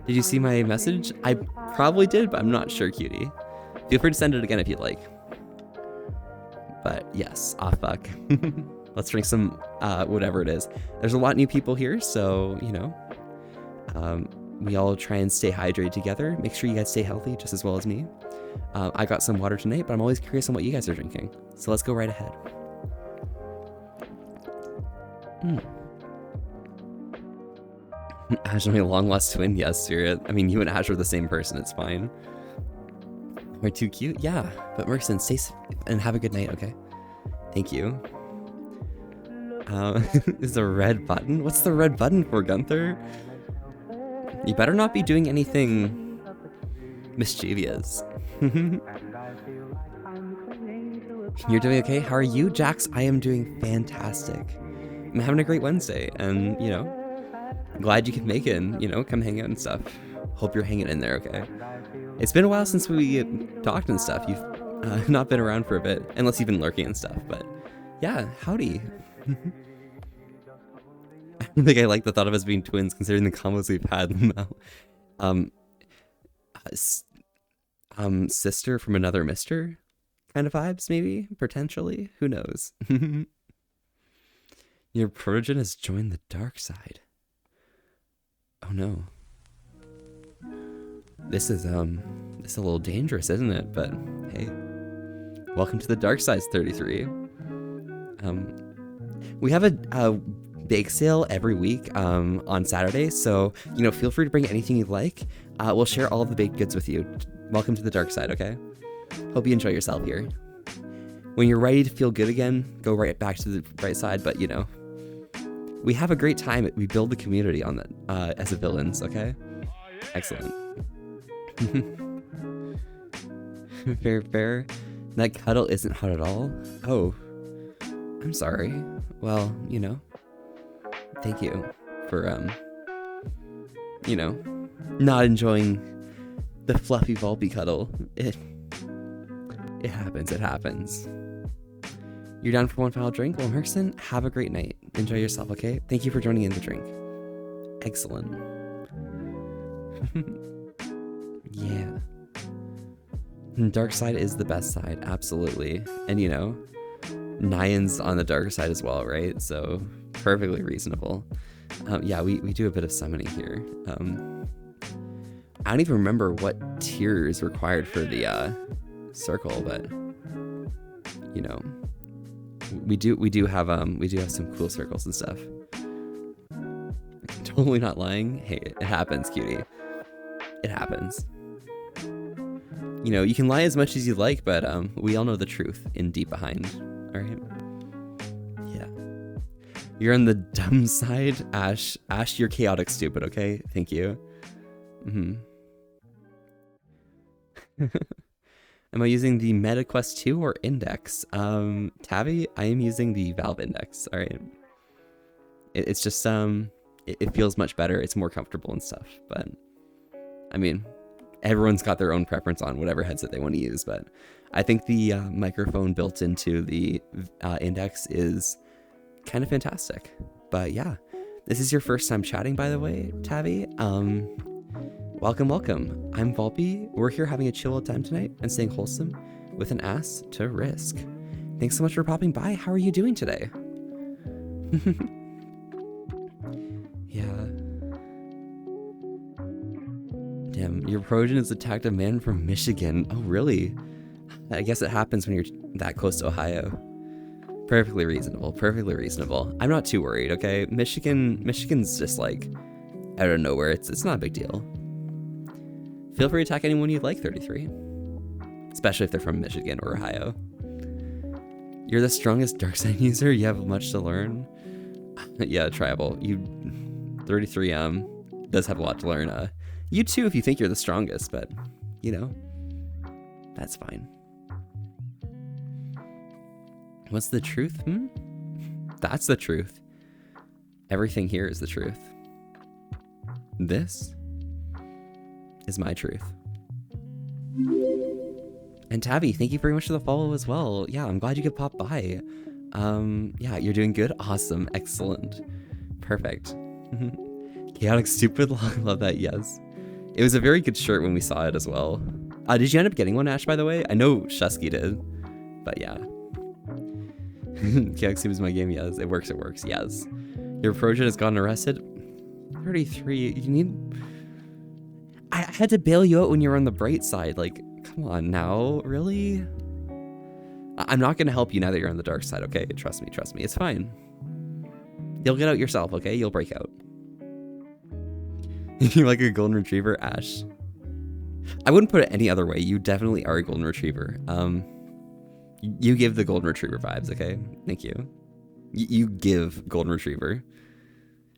you see my message? I probably did, but I'm not sure, cutie. Feel free to send it again if you'd like. But yes, fuck. Let's drink some, whatever it is. There's a lot of new people here, so, you know, we all try and stay hydrated together. Make sure you guys stay healthy just as well as me. I got some water tonight, but I'm always curious on what you guys are drinking. So let's go right ahead. Ash, my long lost twin? Yes, Spirit. I mean, you and Ash are the same person. It's fine. We're too cute? Yeah. But Merkson, stay safe and have a good night, okay? Thank you. Is a red button? What's the red button for, Gunther? You better not be doing anything mischievous. You're doing okay? How are you, Jax? I am doing fantastic. I'm having a great Wednesday, and, you know, glad you can make it and, you know, come hang out and stuff. Hope you're hanging in there, okay? It's been a while since we talked and stuff. You've not been around for a bit, unless you've been lurking and stuff, but yeah, howdy. I don't think I like the thought of us being twins, considering the combos we've had now. Sister from another mister? kind of vibes, maybe, potentially. Who knows? Your protege has joined the dark side. Oh no. This is a little dangerous, isn't it? But hey, welcome to the dark side, 33. We have a bake sale every week on Saturday, so feel free to bring anything you like. We'll share all of the baked goods with you. Welcome to the dark side, okay? Hope you enjoy yourself here. When you're ready to feel good again, go right back to the bright side. But we have a great time. We build the community on that as a villains, okay? Excellent. Fair. That cuddle isn't hot at all. Oh, I'm sorry. Well, thank you for not enjoying the fluffy Volpe cuddle. It happens. It happens. You're down for one final drink? Well, Merkson, have a great night. Enjoy yourself, okay? Thank you for joining in the drink. Excellent. Yeah. Dark side is the best side, absolutely. And Nyan's on the darker side as well, right? So perfectly reasonable. Yeah, we do a bit of summoning here. I don't even remember what tier is required for the circle, but we do have some cool circles and stuff. Totally not lying. Hey, it happens, cutie. It happens. You can lie as much as you like, but we all know the truth in deep behind. All right. Yeah. You're on the dumb side, Ash. Ash, you're chaotic stupid. Okay. Thank you. Am I using the MetaQuest 2 or Index? Tavi, I am using the Valve Index. All right. It's just it feels much better. It's more comfortable and stuff. But I mean, everyone's got their own preference on whatever headset they want to use. But I think the microphone built into the Index is kind of fantastic. But yeah, this is your first time chatting, by the way, Tavi. Welcome. I'm Volpe. We're here having a chill time tonight and staying wholesome with an ass to risk. Thanks so much for popping by. How are you doing today? Yeah. Damn, your progeny has attacked a man from Michigan. Oh, really? I guess it happens when you're that close to Ohio. Perfectly reasonable. I'm not too worried, okay? Michigan's just like out of nowhere. It's not a big deal. Feel free to attack anyone you'd like, 33. Especially if they're from Michigan or Ohio. You're the strongest dark side user. You have much to learn. Yeah, Tribal. 33 does have a lot to learn. You too, if you think you're the strongest, but that's fine. What's the truth? That's the truth. Everything here is the truth. This is my truth. And Tabby, thank you very much for the follow as well. Yeah, I'm glad you could pop by. Yeah, you're doing good. Awesome. Excellent. Perfect. Chaotic stupid. Love that. Yes. It was a very good shirt when we saw it as well. Did you end up getting one, Ash, by the way? I know Shusky did, but yeah. Chaotic stupid is my game. Yes, it works. Yes. Your project has gotten arrested. 33. You need... I had to bail you out when you were on the bright side. Like, come on now. Really? I'm not going to help you now that you're on the dark side, okay? Trust me. It's fine. You'll get out yourself, okay? You'll break out. You like a golden retriever, Ash? I wouldn't put it any other way. You definitely are a golden retriever. You give the golden retriever vibes, okay? Thank you. You give golden retriever.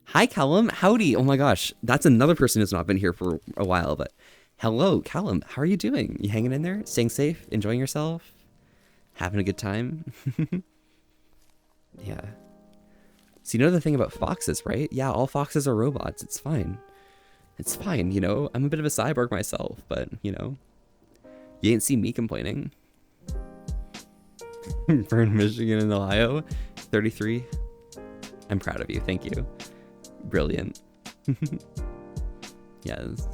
Hi, Callum. Howdy. Oh my gosh. That's another person who's not been here for a while, but hello, Callum. How are you doing? You hanging in there? Staying safe? Enjoying yourself? Having a good time? Yeah. So you know the thing about foxes, right? Yeah, all foxes are robots. It's fine. It's fine, I'm a bit of a cyborg myself, but, you ain't seen me complaining. Burn Michigan and Ohio. 33. I'm proud of you. Thank you. Brilliant. Yes.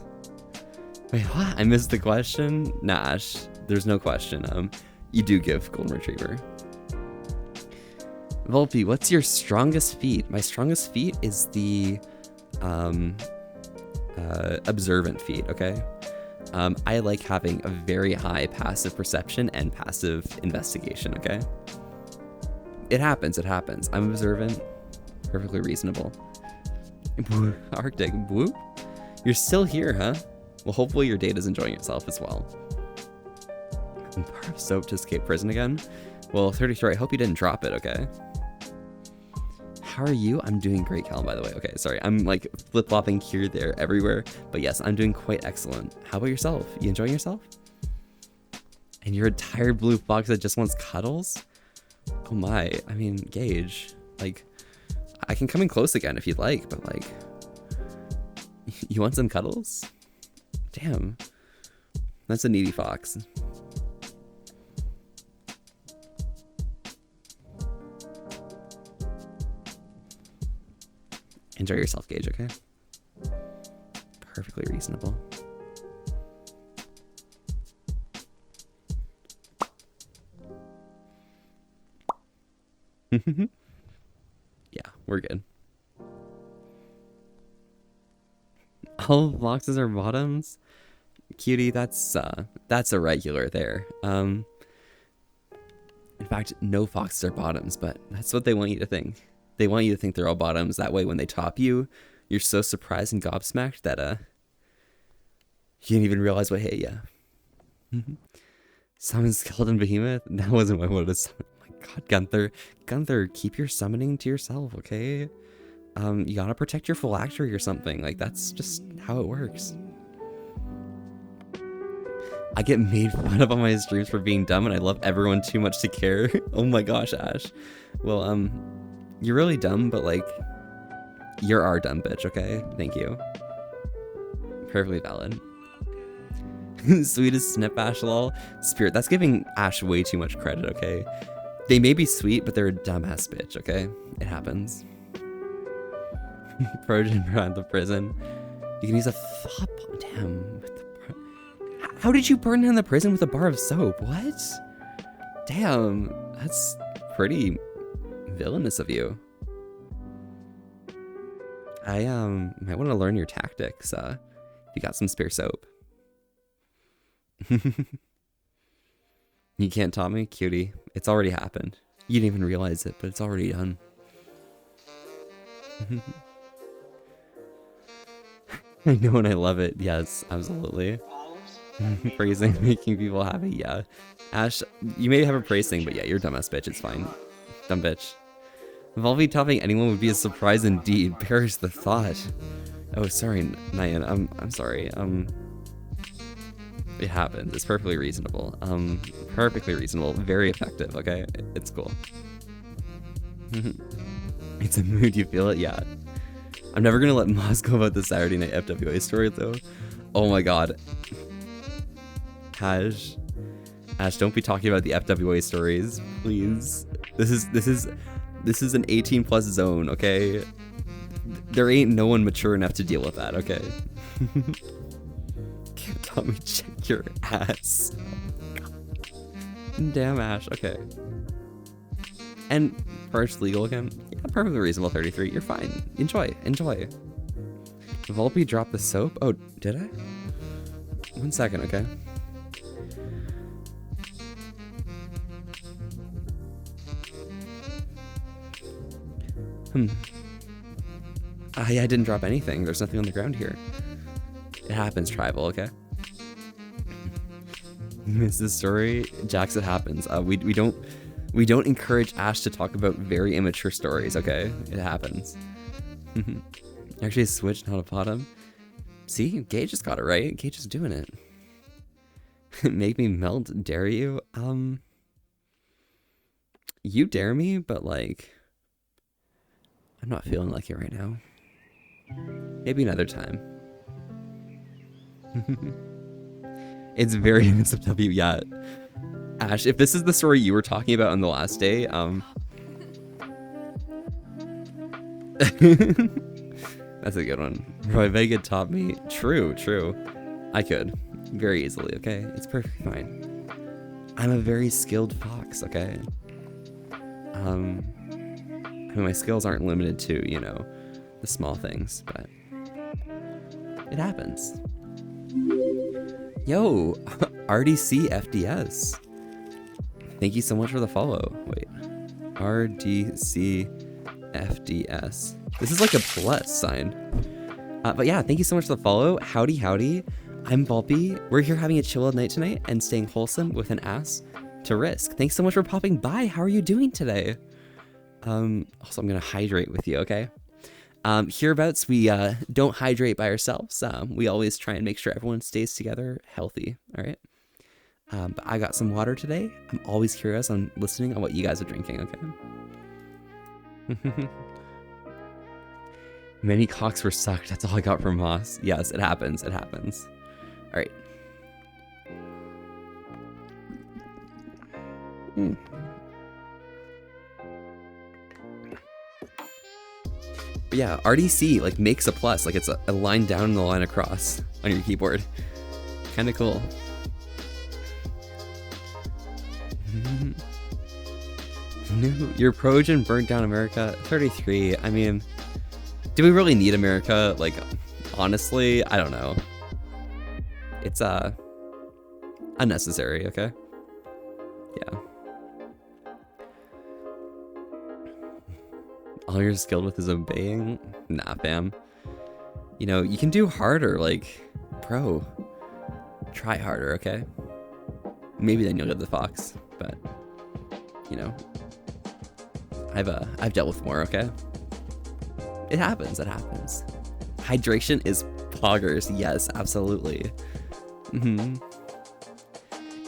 Wait, what? I missed the question? Nah, Ash, there's no question. You do give golden retriever. Volpe, what's your strongest feat? My strongest feat is the observant feat, okay? I like having a very high passive perception and passive investigation, okay? It happens, it happens. I'm observant, perfectly reasonable. Arctic, whoop. You're still here, huh? Well, hopefully your date is enjoying itself as well. Bar of soap to escape prison again? Well, 33, I hope you didn't drop it, okay? How are you? I'm doing great, Callum, by the way. Okay, sorry. I'm like flip-flopping here, there, everywhere. But yes, I'm doing quite excellent. How about yourself? You enjoying yourself? And you're a tired blue fox that just wants cuddles? Oh my. I mean, Gage. Like, I can come in close again if you'd like, but like... You want some cuddles? Damn. That's a needy fox. Enjoy yourself, Gage, okay? Perfectly reasonable. Yeah, we're good. All foxes are bottoms? Cutie, that's a regular there. In fact, no foxes are bottoms, but that's what they want you to think. They want you to think they're all bottoms. That way, when they top you, you're so surprised and gobsmacked that you didn't even realize what hit you. Summon skeleton behemoth. That wasn't what I wanted to summon. Oh my God, Gunther, keep your summoning to yourself, okay? You gotta protect your phylactery or something. Like that's just how it works. I get made fun of on my streams for being dumb, and I love everyone too much to care. Oh my gosh, Ash. Well, you're really dumb, but like, you're our dumb bitch, okay? Thank you. Perfectly valid. Sweetest snip, Ash, lol. Spirit, that's giving Ash way too much credit, okay? They may be sweet, but they're a dumbass bitch, okay? It happens. Trojan around the prison. You can use a thought bomb. Damn. How did you burn down the prison with a bar of soap? What? Damn. That's pretty villainous of you. I might want to learn your tactics if you got some spare soap. You can't taunt me, cutie. It's already happened. You didn't even realize it, but it's already done. I know and I love it. Yes, absolutely. Praising, making people happy. Yeah. Ash, you may have a praise thing, but yeah, you're a dumbass bitch. It's fine. Dumb bitch. Volvi topping anyone would be a surprise indeed. Perish the thought. Oh, sorry, Nyan. I'm sorry. It happens. It's perfectly reasonable. Perfectly reasonable. Very effective. Okay, it's cool. It's a mood. You feel it? Yeah. I'm never gonna let Moz go about the Saturday night FWA story though. Oh my god. Ash, don't be talking about the FWA stories, please. This is an 18+ zone, okay? There ain't no one mature enough to deal with that, okay? Can't tell me check your ass. Damn, Ash, okay. And first legal again. Yeah, perfectly reasonable 33. You're fine. Enjoy. Volpe dropped the soap? Oh, did I? 1 second, okay. I didn't drop anything. There's nothing on the ground here. It happens, tribal, okay? Miss the story? Jax, it happens. We don't encourage Ash to talk about very immature stories, okay? It happens. Actually, a switch, not a bottom. See? Gage just got it right. Gage is doing it. Make me melt, dare you? You dare me, but like... I'm not feeling like it right now. Maybe another time. It's very NSFW, yeah. Ash, if this is the story you were talking about on the last day, that's a good one. Roy Vega taught me. True. I could. Very easily, okay? It's perfectly fine. I'm a very skilled fox, okay? I mean, my skills aren't limited to, you know, the small things, but it happens. Yo, RDC FDS. Thank you so much for the follow. Wait, RDC FDS. This is like a plus sign. But yeah, thank you so much for the follow. Howdy, howdy. I'm Volpe. We're here having a chill night tonight and staying wholesome with an ass to risk. Thanks so much for popping by. How are you doing today? Also, I'm gonna hydrate with you, okay? Hereabouts, we don't hydrate by ourselves. We always try and make sure everyone stays together healthy, all right? But I got some water today. I'm always curious on listening on what you guys are drinking, okay? Many cocks were sucked. That's all I got from Moss. Yes, it happens. It happens. All right. But yeah, RDC like makes a plus. Like it's a line down and a line across on your keyboard. Kind of cool. No, your Trojan burnt down America. 33. I mean, do we really need America? Like, honestly, I don't know. It's unnecessary, okay? Yeah. All you're skilled with is obeying? Nah, fam. You know, you can do harder, like, bro. Try harder, okay? Maybe then you'll get the fox, but you know, I've dealt with more, okay? It happens, it happens. Hydration is poggers, yes, absolutely.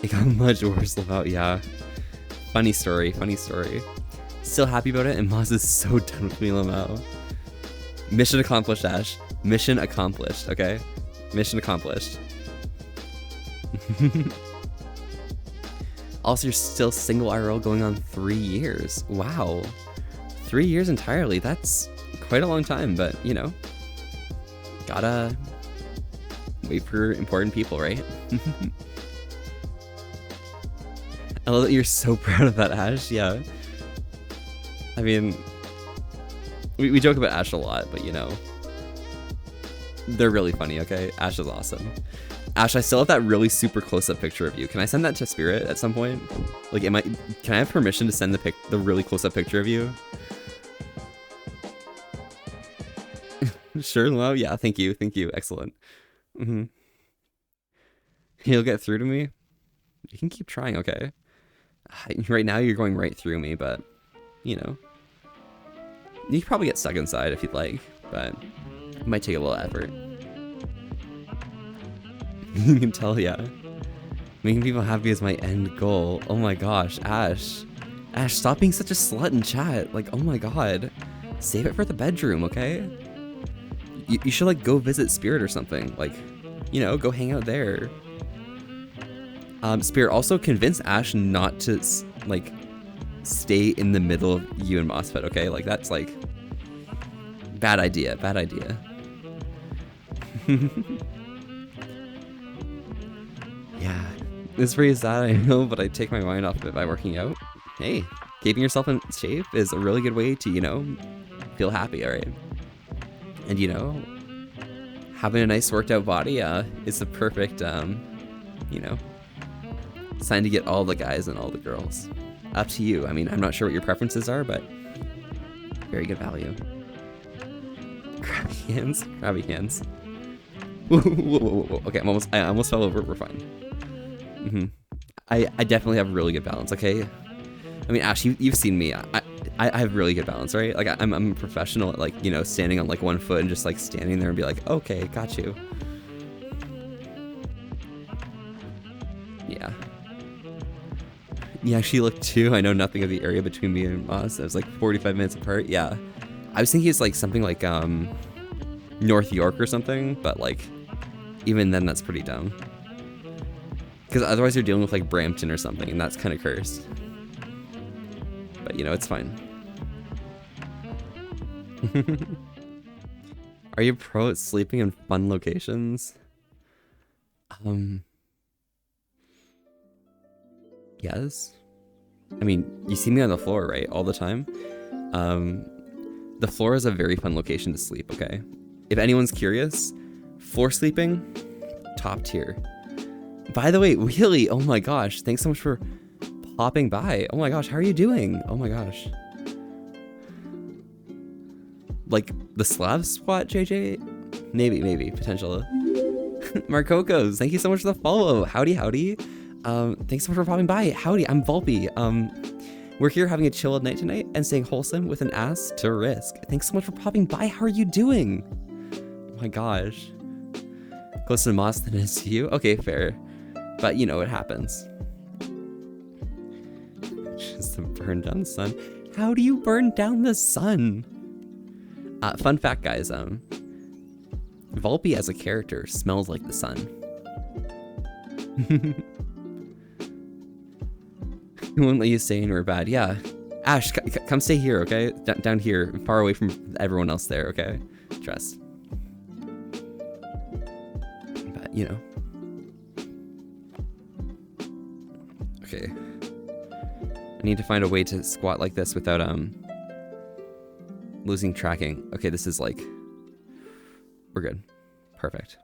It got much worse about, yeah. Funny story, funny story. Still happy about it, and Moz is so done with me, Lamau. Mission accomplished, Ash. Mission accomplished, okay? Mission accomplished. Also, you're still single IRL going on 3 years. Wow. 3 years entirely. That's quite a long time, but, you know, gotta wait for important people, right? I love that you're so proud of that, Ash. Yeah. I mean, we joke about Ash a lot, but, you know, they're really funny, okay? Ash is awesome. Ash, I still have that really super close-up picture of you. Can I send that to Spirit at some point? Like, can I have permission to send the really close-up picture of you? Sure, Lo. Yeah, thank you, excellent. He'll get through to me. You can keep trying, okay? Right now, you're going right through me, but you know, you can probably get stuck inside if you'd like, but it might take a little effort. You can tell, yeah. Making people happy is my end goal. Oh my gosh, Ash. Ash, stop being such a slut in chat. Like, oh my god. Save it for the bedroom, okay? You should, like, go visit Spirit or something. Like, you know, go hang out there. Spirit, also convince Ash not to, like, stay in the middle of you and MOSFET, okay? Like, that's, like, bad idea, bad idea. Yeah, it's pretty sad, I know, but I take my mind off of it by working out. Hey, keeping yourself in shape is a really good way to, you know, feel happy, alright? And, you know, having a nice worked out body is the perfect, you know, sign to get all the guys and all the girls. Up to you. I mean, I'm not sure what your preferences are, but very good value. Crabby hands, crabby hands. Whoa, whoa, whoa, whoa. Okay, I almost fell over. We're fine. I definitely have really good balance. Okay, I mean, Ash, you've seen me. I have really good balance, right? Like I'm a professional at, like, you know, standing on like one foot and just like standing there and be like, okay, got you. Yeah. You actually look too. I know nothing of the area between me and Moss. It was like 45 minutes apart. Yeah, I was thinking it's like something like North York or something, but like even then that's pretty dumb. Because otherwise you're dealing with like Brampton or something, and that's kind of cursed. But you know, it's fine. Are you pro at sleeping in fun locations? Yes. I mean, you see me on the floor, right? All the time. The floor is a very fun location to sleep, okay? If anyone's curious, floor sleeping, top tier. By the way, Wheelie, oh my gosh, thanks so much for popping by. Oh my gosh, how are you doing? Oh my gosh. Like the Slav squat, JJ? Maybe, potential. Marcocos, thank you so much for the follow. Howdy. Thanks so much for popping by. Howdy, I'm Volpe. We're here having a chill night tonight and staying wholesome with an ass to risk. Thanks so much for popping by. How are you doing? Oh my gosh. Closer to Moss than it is to you? Okay, fair. But you know, it happens. Just to burn down the sun. How do you burn down the sun? Fun fact, guys. Volpe as a character smells like the sun. He won't let you stay anywhere bad. Yeah. Ash, come stay here, okay? Down here, far away from everyone else there, okay? Trust. But, you know. Okay. I need to find a way to squat like this without, losing tracking. Okay, this is like... We're good. Perfect.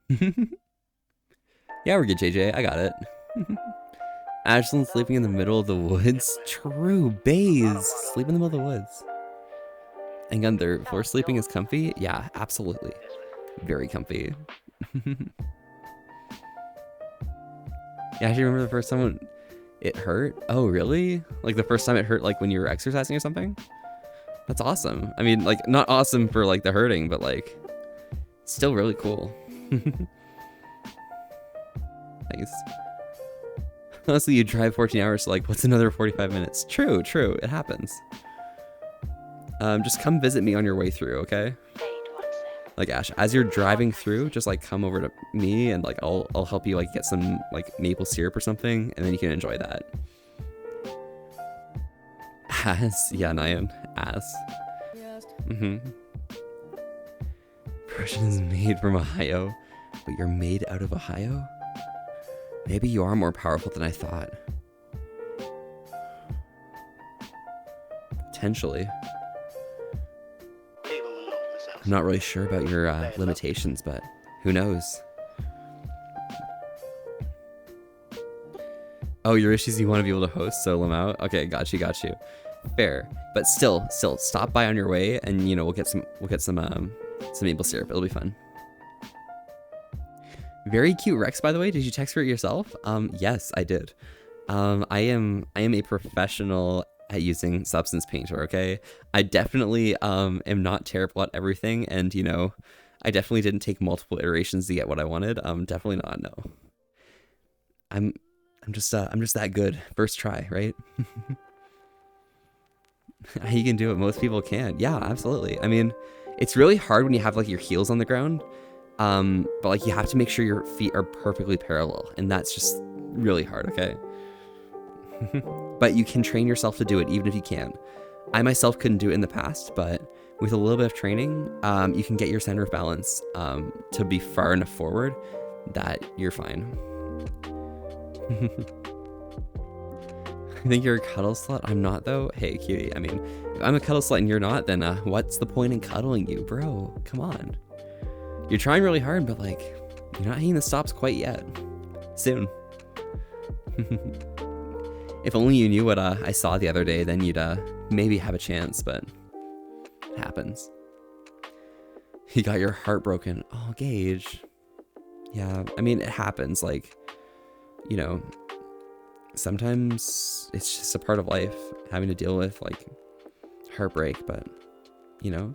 Yeah, we're good, JJ. I got it. Ashlyn sleeping in the middle of the woods. True. Baze. Sleep in the middle of the woods. And Gunther, floor sleeping is comfy? Yeah, absolutely. Very comfy. Yeah, I actually remember the first time when it hurt. Oh, really? Like the first time it hurt, like when you were exercising or something? That's awesome. I mean, like, not awesome for like the hurting, but like, still really cool. Nice. Honestly, you drive 14 hours, so like, what's another 45 minutes? True, it happens. Just come visit me on your way through, okay? Like, Ash, as you're driving through, just like come over to me and like, I'll help you like get some like maple syrup or something, and then you can enjoy that. Ass? Yeah, Nyan. Ass. Yes. Prussian is made from Ohio, but you're made out of Ohio? Maybe you are more powerful than I thought. Potentially. I'm not really sure about your limitations, but who knows? Oh, your issues you want to be able to host, solo them out? Okay, got you. Fair, but still, stop by on your way, and you know we'll get some maple syrup. It'll be fun. Very cute Rex, by the way. Did you text for it yourself? Yes, I did. I am a professional at using Substance Painter. Okay, I definitely am not terrible at everything, and you know, I definitely didn't take multiple iterations to get what I wanted. Definitely not. No. I'm just that good. First try, right? You can do it. Most people can. Yeah, absolutely. I mean, it's really hard when you have like your heels on the ground. But like you have to make sure your feet are perfectly parallel, and that's just really hard, okay? But you can train yourself to do it even if you can't. I myself couldn't do it in the past, but with a little bit of training, you can get your center of balance to be far enough forward that you're fine. I think you're a cuddle slut. I'm not though. Hey, cutie. I mean, if I'm a cuddle slut and you're not, then what's the point in cuddling you, bro? Come on. You're trying really hard, but like, you're not hitting the stops quite yet. Soon. If only you knew what I saw the other day, then you'd maybe have a chance, but it happens. You got your heart broken. Oh, Gage. Yeah, I mean, it happens. Like, you know, sometimes it's just a part of life, having to deal with like heartbreak, but you know,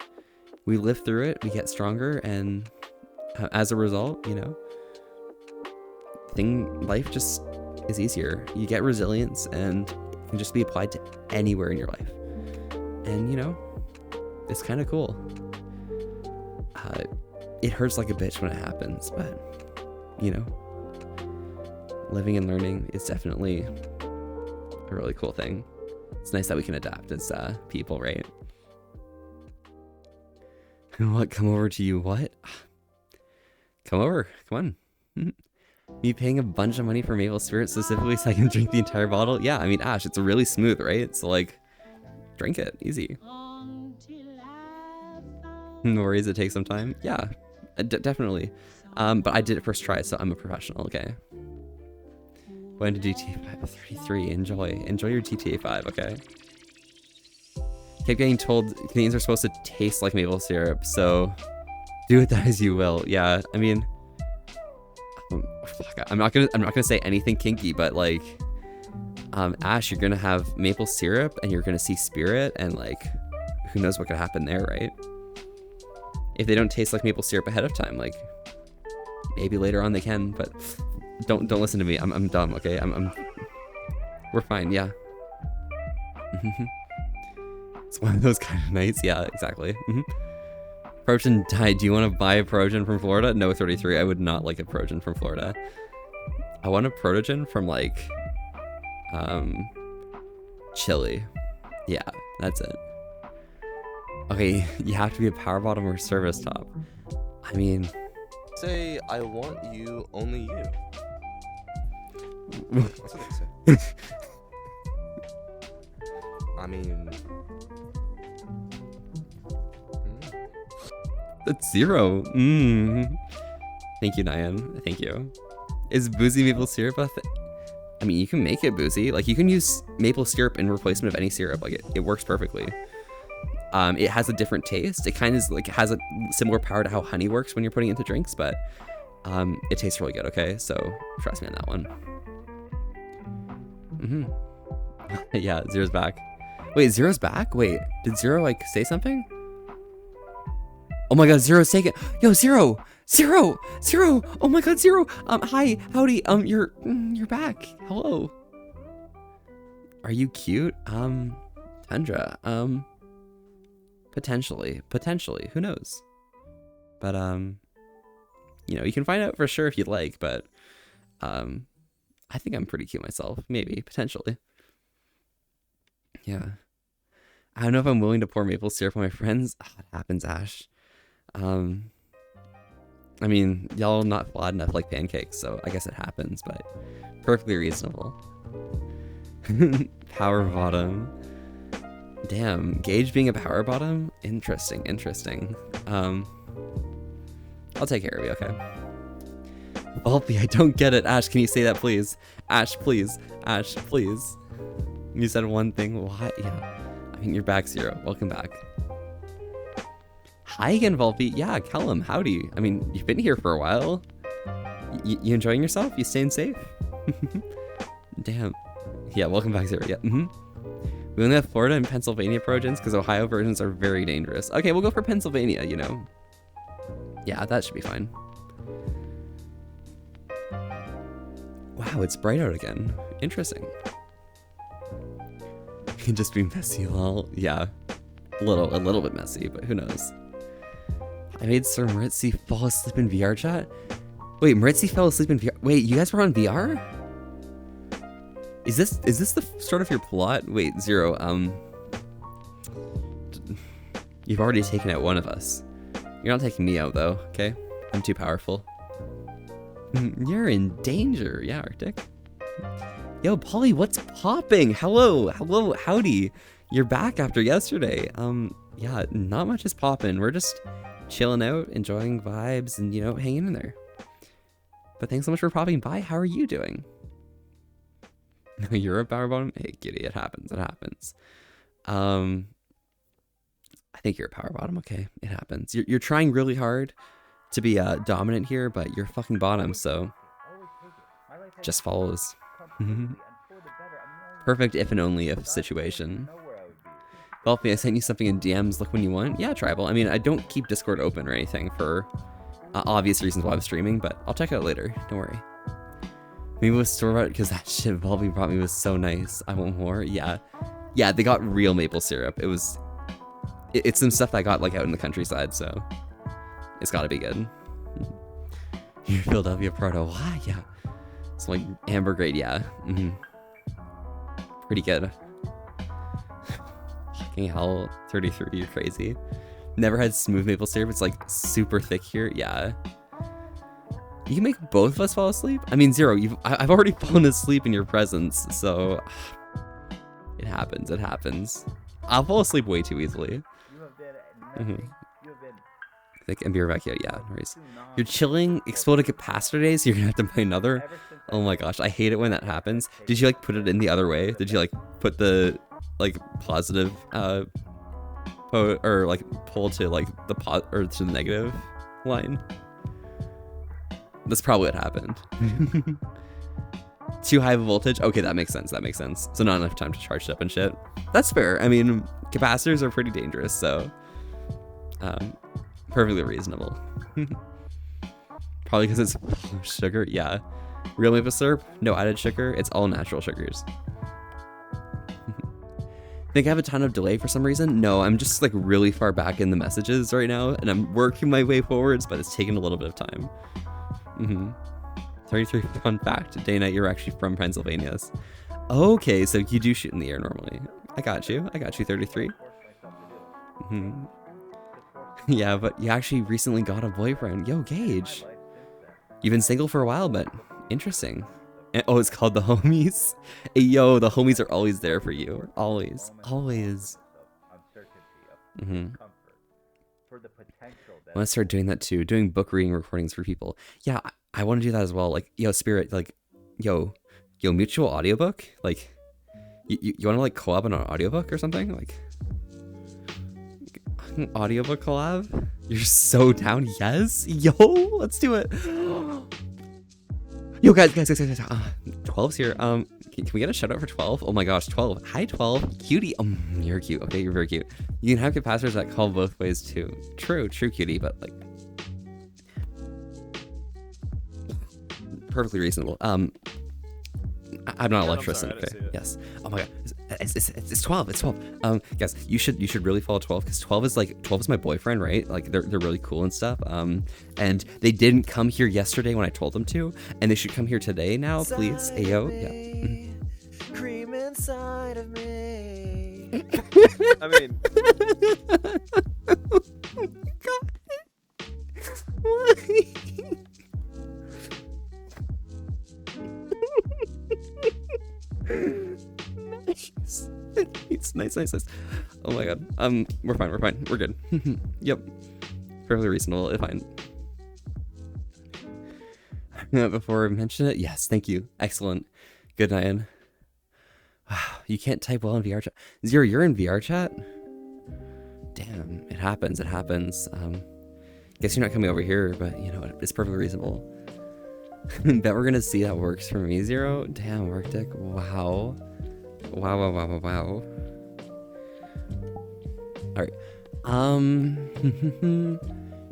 we live through it, we get stronger, and as a result, you know, life just is easier. You get resilience, and it can just be applied to anywhere in your life. And you know, it's kind of cool. It hurts like a bitch when it happens, but you know, living and learning is definitely a really cool thing. It's nice that we can adapt as people, right? What? Come over to you? What? Come over. Come on. Me paying a bunch of money for maple syrup specifically so I can drink the entire bottle? Yeah, I mean, Ash, it's really smooth, right? So, like, drink it. Easy. No worries, it takes some time. Yeah, definitely. But I did it first try, so I'm a professional, okay? When to GTA 5? 33. Enjoy your GTA 5, okay? Kept getting told Canadians are supposed to taste like maple syrup, so do with that as you will. Yeah, I mean, fuck, I'm not gonna say anything kinky, but like, Ash, you're gonna have maple syrup and you're gonna see spirit, and like, who knows what could happen there, right? If they don't taste like maple syrup ahead of time, like, maybe later on they can, but don't listen to me. I'm dumb, okay? We're fine, yeah. It's one of those kind of nights. Yeah, exactly. Progen died. Do you want to buy a Progen from Florida? No, 33. I would not like a Progen from Florida. I want a Progen from like, Chile. Yeah, that's it. Okay, you have to be a power bottom or service top. I mean, say I want you, only you. That's what they say. I mean, that's 0. Thank you, Nyan. Thank you. Is boozy maple syrup a thing? I mean, you can make it boozy. Like, you can use maple syrup in replacement of any syrup. Like, it works perfectly. It has a different taste. It kind of like has a similar power to how honey works when you're putting it into drinks, but it tastes really good. Okay, so trust me on that one. Yeah, Zero's back. Wait, Zero's back? Wait, did Zero like say something? Oh my God, Zero's taken. Yo, Zero! Oh my God, Zero! Hi, howdy. You're back. Hello. Are you cute? Tundra. Potentially. Who knows? But you know, you can find out for sure if you'd like. But I think I'm pretty cute myself. Maybe, potentially. Yeah. I don't know if I'm willing to pour maple syrup on my friends. Oh, it happens, Ash. I mean, y'all not flat enough like pancakes, so I guess it happens, but perfectly reasonable. Power bottom. Damn, Gage being a power bottom? Interesting. I'll take care of you, okay? Volpe, I don't get it. Ash, can you say that, please? Ash, please. You said one thing. Why? Yeah. I mean, you're back, Zero. Welcome back. Hi again, Volpe. Yeah, Callum, howdy. I mean, you've been here for a while. You enjoying yourself? You staying safe? Damn. Yeah, welcome back, Zero. Yeah. We only have Florida and Pennsylvania Progens because Ohio versions are very dangerous. Okay, we'll go for Pennsylvania, you know. Yeah, that should be fine. Wow, it's bright out again. Interesting. Can just be messy, lol. Yeah, a little bit messy, but who knows. I made Sir Maritzi fall asleep in VR chat. Wait, Maritzi fell asleep in VR. Wait, you guys were on VR? Is this the start of your plot? Wait, Zero. You've already taken out one of us. You're not taking me out though. Okay, I'm too powerful. You're in danger. Yeah, Arctic. Yo, Polly, what's popping? Hello, howdy. You're back after yesterday. Yeah, not much is popping. We're just chilling out, enjoying vibes, and, you know, hanging in there. But thanks so much for popping by. How are you doing? You're a power bottom? Hey, kitty, it happens. I think you're a power bottom. Okay, it happens. You're trying really hard to be dominant here, but you're fucking bottom, so just follows. Perfect if and only if situation. Velpy, I sent you something in DMs. Look when you want. Yeah, Tribal. I mean, I don't keep Discord open or anything for obvious reasons while I'm streaming, but I'll check it out later. Don't worry. Maybe it was store-bought because that shit Velpy brought me was so nice. I want more. Yeah, they got real maple syrup. It's some stuff I got like out in the countryside, so it's got to be good. Your Philadelphia Proto. Why? Yeah. It's like amber grade, yeah. Pretty good. Fucking hell, 33, you're crazy. Never had smooth maple syrup. It's like super thick here. Yeah, You can make both of us fall asleep? I mean, Zero, I've already fallen asleep in your presence, so it happens, it happens. I'll fall asleep way too easily. I think and be right back here, yeah, no worries. You're chilling, exploded capacitor days, so you're gonna have to play another? Oh my gosh, I hate it when that happens. Did you like put it in the other way? Did you like put the like positive or like pull to like the or to the negative line? That's probably what happened. Too high of a voltage? Okay, that makes sense, that makes sense. So not enough time to charge it up and shit. That's fair. I mean, capacitors are pretty dangerous, so perfectly reasonable. Probably because it's sugar, yeah. Real maple syrup, no added sugar, it's all natural sugars. Think I have a ton of delay for some reason? No, I'm just like really far back in the messages right now, and I'm working my way forwards, but it's taking a little bit of time. 33 fun fact, Dana, you're actually from Pennsylvania. Okay, so you do shoot in the air normally. I got you 33. Yeah, but you actually recently got a boyfriend. Yo, Gage. You've been single for a while, but interesting. And, oh, it's called the homies. Hey, yo, the homies are always there for you. Always. Always. I want to start doing that too. Doing book reading recordings for people. Yeah, I want to do that as well. Like, yo, Spirit, like, yo, mutual audiobook? Like, you want to, like, collab on an audiobook or something? Like, an audiobook collab? You're so down. Yes? Yo, let's do it. Yo, guys. 12's here. Can we get a shout out for 12? Oh my gosh, 12. Hi, 12. Cutie. You're cute. Okay, you're very cute. You can have capacitors that call both ways too. True, cutie, but like perfectly reasonable. I'm not an electrician. Okay. Yes. Oh my god. It's 12. It's 12. Guys, you should really follow 12 because 12 is my boyfriend, right? Like they're really cool and stuff. And they didn't come here yesterday when I told them to, and they should come here today now, please. Ayo. Yeah. Cream inside of me. I mean, God. Why? Nice. Oh my god. We're fine. We're good. Yep. Perfectly reasonable. Fine. Before I mention it, yes, thank you. Excellent. Good night. You can't type well in VRChat. Zero, you're in VRChat? Damn, it happens. Guess you're not coming over here, but you know, it's perfectly reasonable. Bet we're gonna see that works for me, Zero. Damn, work dick. Wow. Alright.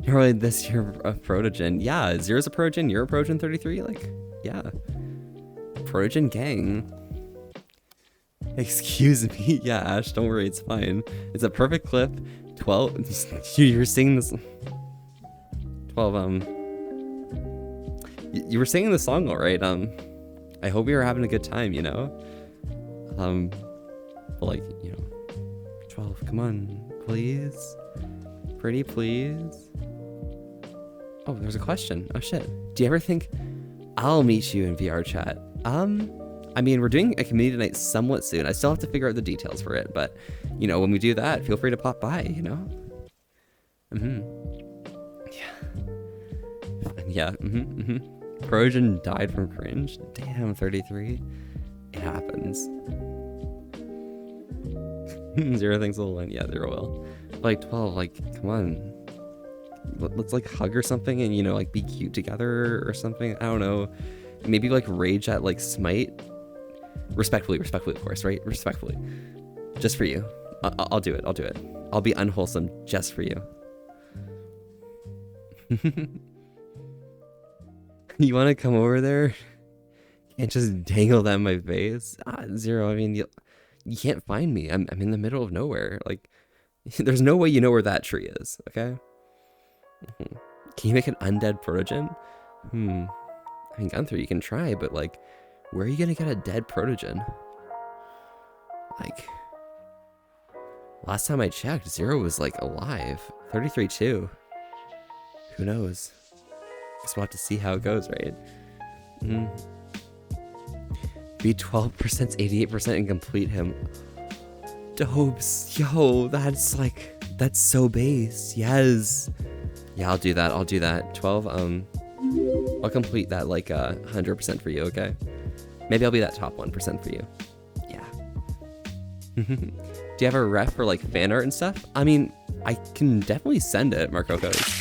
You're really this year of Protogen. Yeah, Zero's a Protogen, you're a Protogen 33? Like, yeah. Protogen gang. Excuse me. Yeah, Ash, don't worry, it's fine. It's a perfect clip. 12. You were singing this. 12, you were singing the song alright. I hope you were having a good time, you know? But like, you know, 12, come on, please. Pretty please. Oh, there's a question. Oh shit. Do you ever think I'll meet you in VRChat? I mean, we're doing a community night somewhat soon. I still have to figure out the details for it, but you know, when we do that, feel free to pop by, you know? Yeah. Progen died from cringe. Damn, 33. It happens. Zero thinks will win. Yeah, Zero will. Like 12, like, come on. Let's like hug or something and, you know, like be cute together or something. I don't know. Maybe like rage at like Smite. Respectfully, of course, right? Respectfully. Just for you. I'll do it. I'll be unwholesome just for you. You want to come over there? And just dangle that in my face? Zero, I mean, you can't find me. I'm in the middle of nowhere. Like, there's no way you know where that tree is, okay? Can you make an undead Protogen? I mean, Gunther, you can try, but like, where are you gonna get a dead Protogen? Like, last time I checked, Zero was like alive. 33 too. Who knows? Guess we'll have to see how it goes, right? Be 12%, 88% and complete him. Dopes. Yo, that's so base. Yes. Yeah, I'll do that. 12, I'll complete that like 100% for you, okay? Maybe I'll be that top 1% for you. Yeah. Do you have a ref for like fan art and stuff? I mean, I can definitely send it, Marcocos.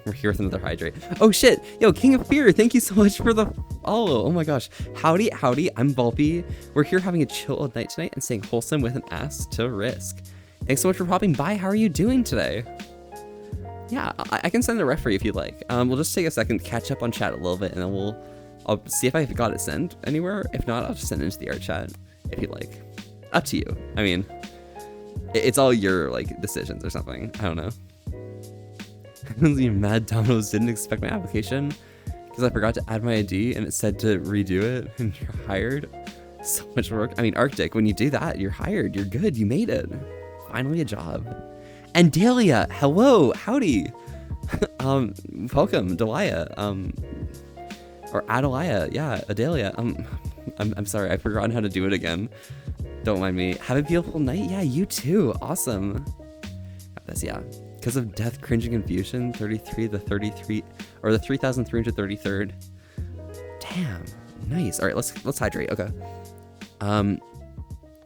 We're here with another hydrate. Oh shit! Yo, King of Fear, thank you so much for the follow. Oh my gosh. Howdy, I'm Bulpy. We're here having a chill night tonight and staying wholesome with an ass to risk. Thanks so much for popping by. How are you doing today? Yeah, I can send a ref for you if you'd like. We'll just take a second to catch up on chat a little bit, and then I'll see if I got it sent anywhere. If not, I'll just send it into the art chat if you'd like. Up to you. I mean, it's all your like decisions or something. I don't know. Mad Dominoes didn't expect my application because I forgot to add my ID and it said to redo it, and you're hired. So much work. I mean, Arctic, when you do that, you're hired. You're good. You made it. Finally a job. And Dahlia, hello, howdy. Welcome, Delia. Or Adelia, yeah, Adelia. I'm sorry, I've forgotten how to do it again. Don't mind me. Have a beautiful night. Yeah, you too. Awesome. Got this, yeah. Because of death, cringing, confusion, 33, the 33, or the 3,333rd. Damn, nice. All right, let's hydrate. Okay.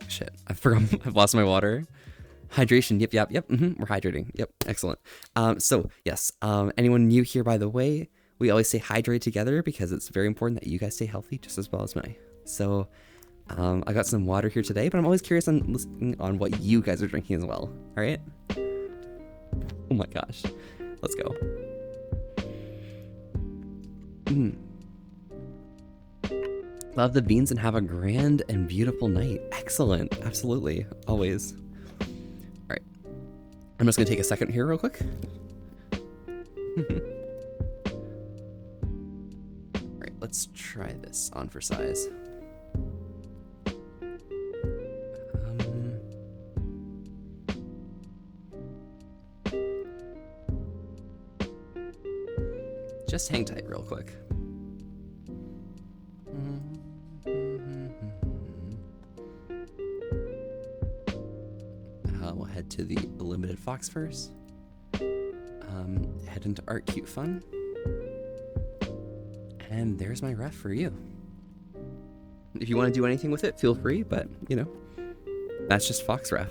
Shit, I forgot. I've lost my water. Hydration. Yep. We're hydrating. Yep. Excellent. So yes. Anyone new here, by the way, we always say hydrate together because it's very important that you guys stay healthy just as well as me. So, I got some water here today, but I'm always curious on listening on what you guys are drinking as well. All right. Oh my gosh. Let's go. Love the beans and have a grand and beautiful night. Excellent. Absolutely. Always. All right. I'm just going to take a second here real quick. All right. Let's try this on for size. Just hang tight real quick. We'll head to the limited Fox first. Head into Art Cute Fun. And there's my ref for you. If you want to do anything with it, feel free, but you know, that's just Fox ref.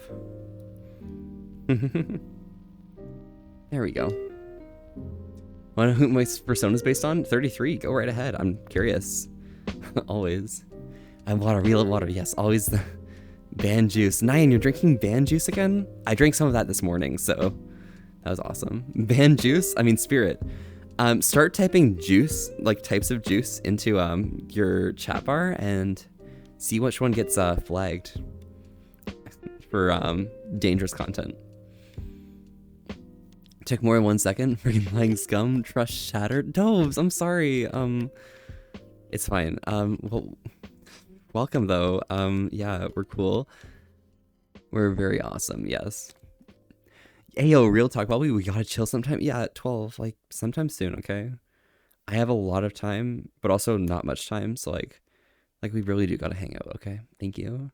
There we go. Wanna know who my persona is based on? 33. Go right ahead. I'm curious. Always. And water, real water. Yes, always the ban juice. Nyan, you're drinking ban juice again? I drank some of that this morning, so that was awesome. Ban juice? I mean, spirit. Start typing juice, like types of juice, into your chat bar and see which one gets flagged for dangerous content. Took more than 1 second. Freaking flying scum. Trust shattered. Doves, I'm sorry. It's fine. Well, welcome though. Yeah, we're cool. We're very awesome. Yes. Ayo, real talk. Probably we gotta chill sometime. Yeah, at 12. Like sometime soon. Okay. I have a lot of time, but also not much time. So like we really do gotta hang out. Okay. Thank you.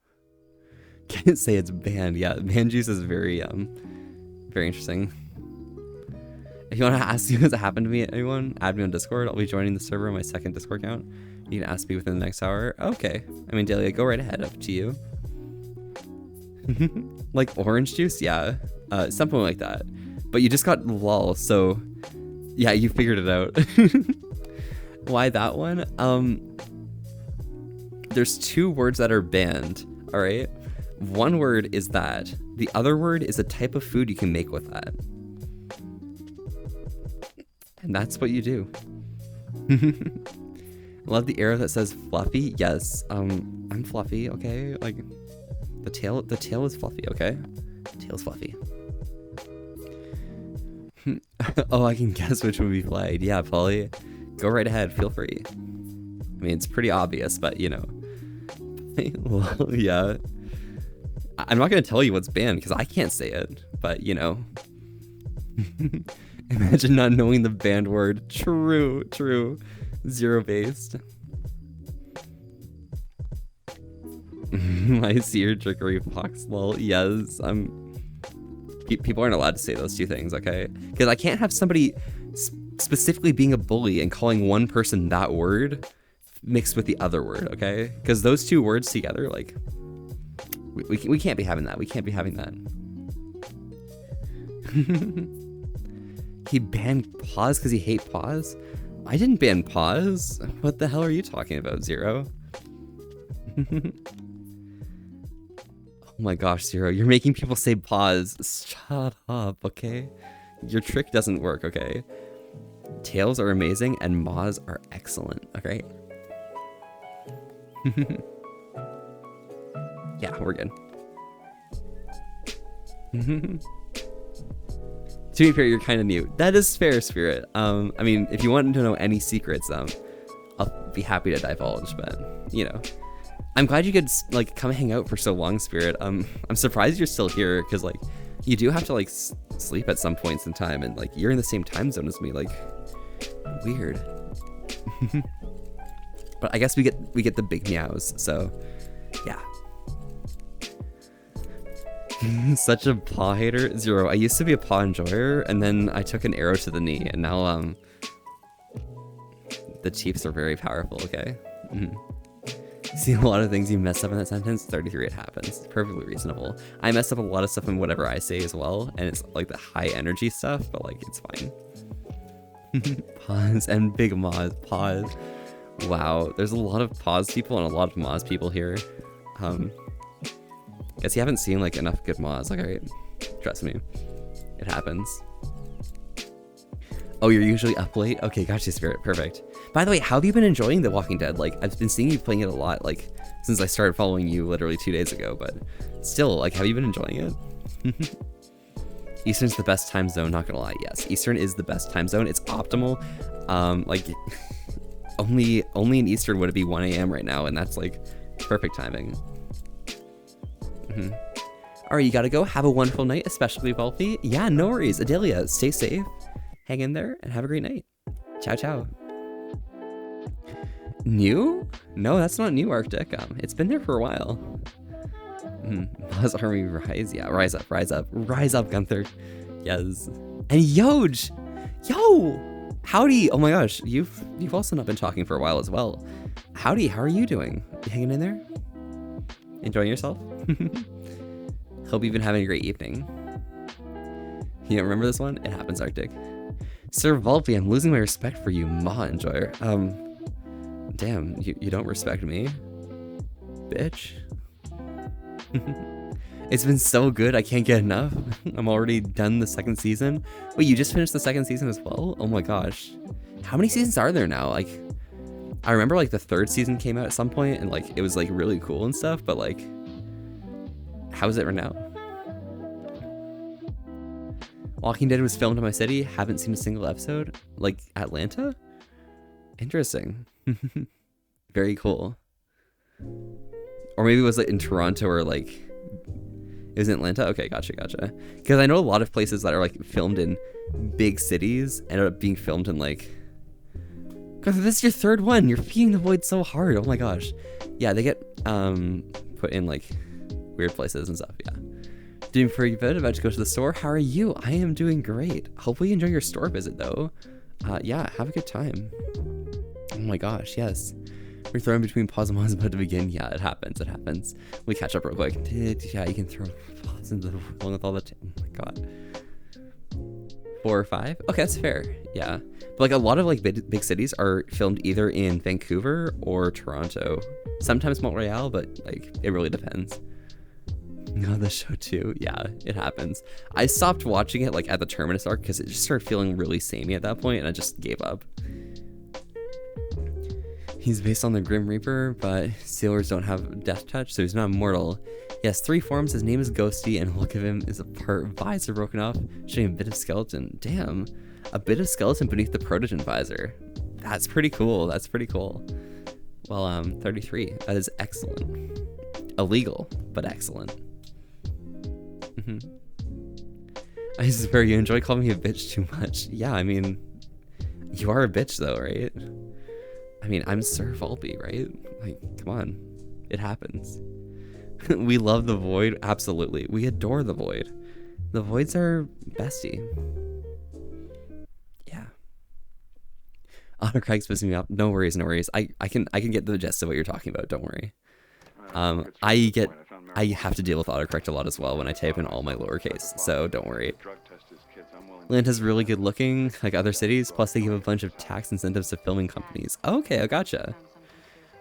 Can't say it's banned. Yeah, ban juice is very very interesting. If you want to ask me what's happened to me, anyone, add me on Discord. I'll be joining the server on my second Discord account. You can ask me within the next hour. Okay. I mean, Dahlia, go right ahead. Up to you. Like orange juice? Yeah. Something like that. But you just got lol, so yeah, you figured it out. Why that one? There's 2 words that are banned, all right? One word is that. The other word is a type of food you can make with that. And that's what you do. Love the arrow that says fluffy. Yes, I'm fluffy, okay? Like the tail is fluffy, okay? Tail's fluffy. Oh, I can guess which would be flagged. Yeah, Polly. Go right ahead, feel free. I mean, it's pretty obvious, but you know. Well, yeah. I'm not gonna tell you what's banned because I can't say it, but you know. Imagine not knowing the banned word. True. Zero based. I see your trickery, Fox. Lol. Yes, people aren't allowed to say those two things, okay? Because I can't have somebody specifically being a bully and calling one person that word mixed with the other word, okay? Because those two words together, like, we can't be having that. We can't be having that. He banned pause because he hate pause? I didn't ban pause. What the hell are you talking about, Zero? Oh my gosh, Zero, you're making people say pause. Shut up, okay? Your trick doesn't work, okay? Tails are amazing and maws are excellent, okay? Yeah, we're good. To be fair, you're kind of new. That is fair, Spirit. I mean, if you want to know any secrets, I'll be happy to divulge, but, you know. I'm glad you could, like, come hang out for so long, Spirit. I'm surprised you're still here, because, like, you do have to, like, sleep at some points in time, and, like, you're in the same time zone as me, like, weird. But I guess we get the big meows, so, yeah. Such a paw hater. Zero, I used to be a paw enjoyer, and then I took an arrow to the knee, and now, the Chiefs are very powerful, okay? See a lot of things you mess up in that sentence. 33, it happens. It's perfectly reasonable. I mess up a lot of stuff in whatever I say as well, and it's like the high energy stuff, but like it's fine. Pause and big Moz. Pause. Wow, there's a lot of pause people and a lot of Moz people here. Guess you haven't seen like enough good Moz. Like, alright, trust me, it happens. Oh, you're usually up late? Okay, gotcha, Spirit. Perfect. By the way, how have you been enjoying The Walking Dead? Like, I've been seeing you playing it a lot, like, since I started following you literally 2 days ago, but still, like, have you been enjoying it? Eastern's the best time zone, not gonna lie. Yes, Eastern is the best time zone. It's optimal. Like, only in Eastern would it be 1 a.m. right now, and that's, like, perfect timing. Alright, you gotta go. Have a wonderful night, especially Wealthy. Yeah, no worries. Adelia, stay safe. Hang in there, and have a great night. Ciao, ciao. New? No, that's not new, Arctic. It's been there for a while. Buzz Army Rise. Yeah, rise up, rise up. Rise up, Gunther. Yes. And Yoj! Yo! Howdy! Oh my gosh, you've also not been talking for a while as well. Howdy, how are you doing? You hanging in there? Enjoying yourself? Hope you've been having a great evening. You don't remember this one? It happens, Arctic. Sir Volpe, I'm losing my respect for you, Maw Enjoyer. Damn, you don't respect me? Bitch. It's been so good, I can't get enough. I'm already done the second season. Wait, you just finished the second season as well? Oh my gosh. How many seasons are there now? Like, I remember like the third season came out at some point and like it was like really cool and stuff, but like, how is it right now? Walking Dead was filmed in my city. Haven't seen a single episode. Like Atlanta? Interesting. Very cool. Or maybe it was like in Toronto or like it was in Atlanta. Okay, gotcha. Because I know a lot of places that are like filmed in big cities ended up being filmed in like. God, this is your third one. You're feeding the void so hard. Oh my gosh. Yeah, they get put in like weird places and stuff. Yeah. Doing pretty good. About to go to the store. How are you? I am doing great. Hopefully you enjoy your store visit though. Yeah, have a good time. Oh my gosh, yes. We're throwing between pause and pause about to begin. Yeah, it happens. We catch up real quick. Yeah, you can throw pause into the one with all the oh my god. 4 or 5? Okay, that's fair. Yeah. But like a lot of like big cities are filmed either in Vancouver or Toronto. Sometimes Montreal, but like it really depends. No, the show too. Yeah, it happens. I stopped watching it like at the Terminus arc because it just started feeling really samey at that point and I just gave up. He's based on the Grim Reaper, but sailors don't have death touch, so he's not immortal. He has 3 forms, his name is Ghosty, and look of him is a part visor broken off, showing a bit of skeleton. Damn, a bit of skeleton beneath the protogen visor. That's pretty cool, Well, 33, that is excellent. Illegal, but excellent. I swear you enjoy calling me a bitch too much. Yeah, I mean, you are a bitch though, right? I mean, I'm Sir Volpe, right? Like, come on. It happens. We love the Void. Absolutely. We adore the Void. The Voids are bestie. Yeah. Otter Craig's pissing me off. No worries, no worries. I can get the gist of what you're talking about. Don't worry. I have to deal with autocorrect a lot as well when I type in all my lowercase, so don't worry. Atlanta's really good looking, like other cities, plus they give a bunch of tax incentives to filming companies. Okay, I gotcha.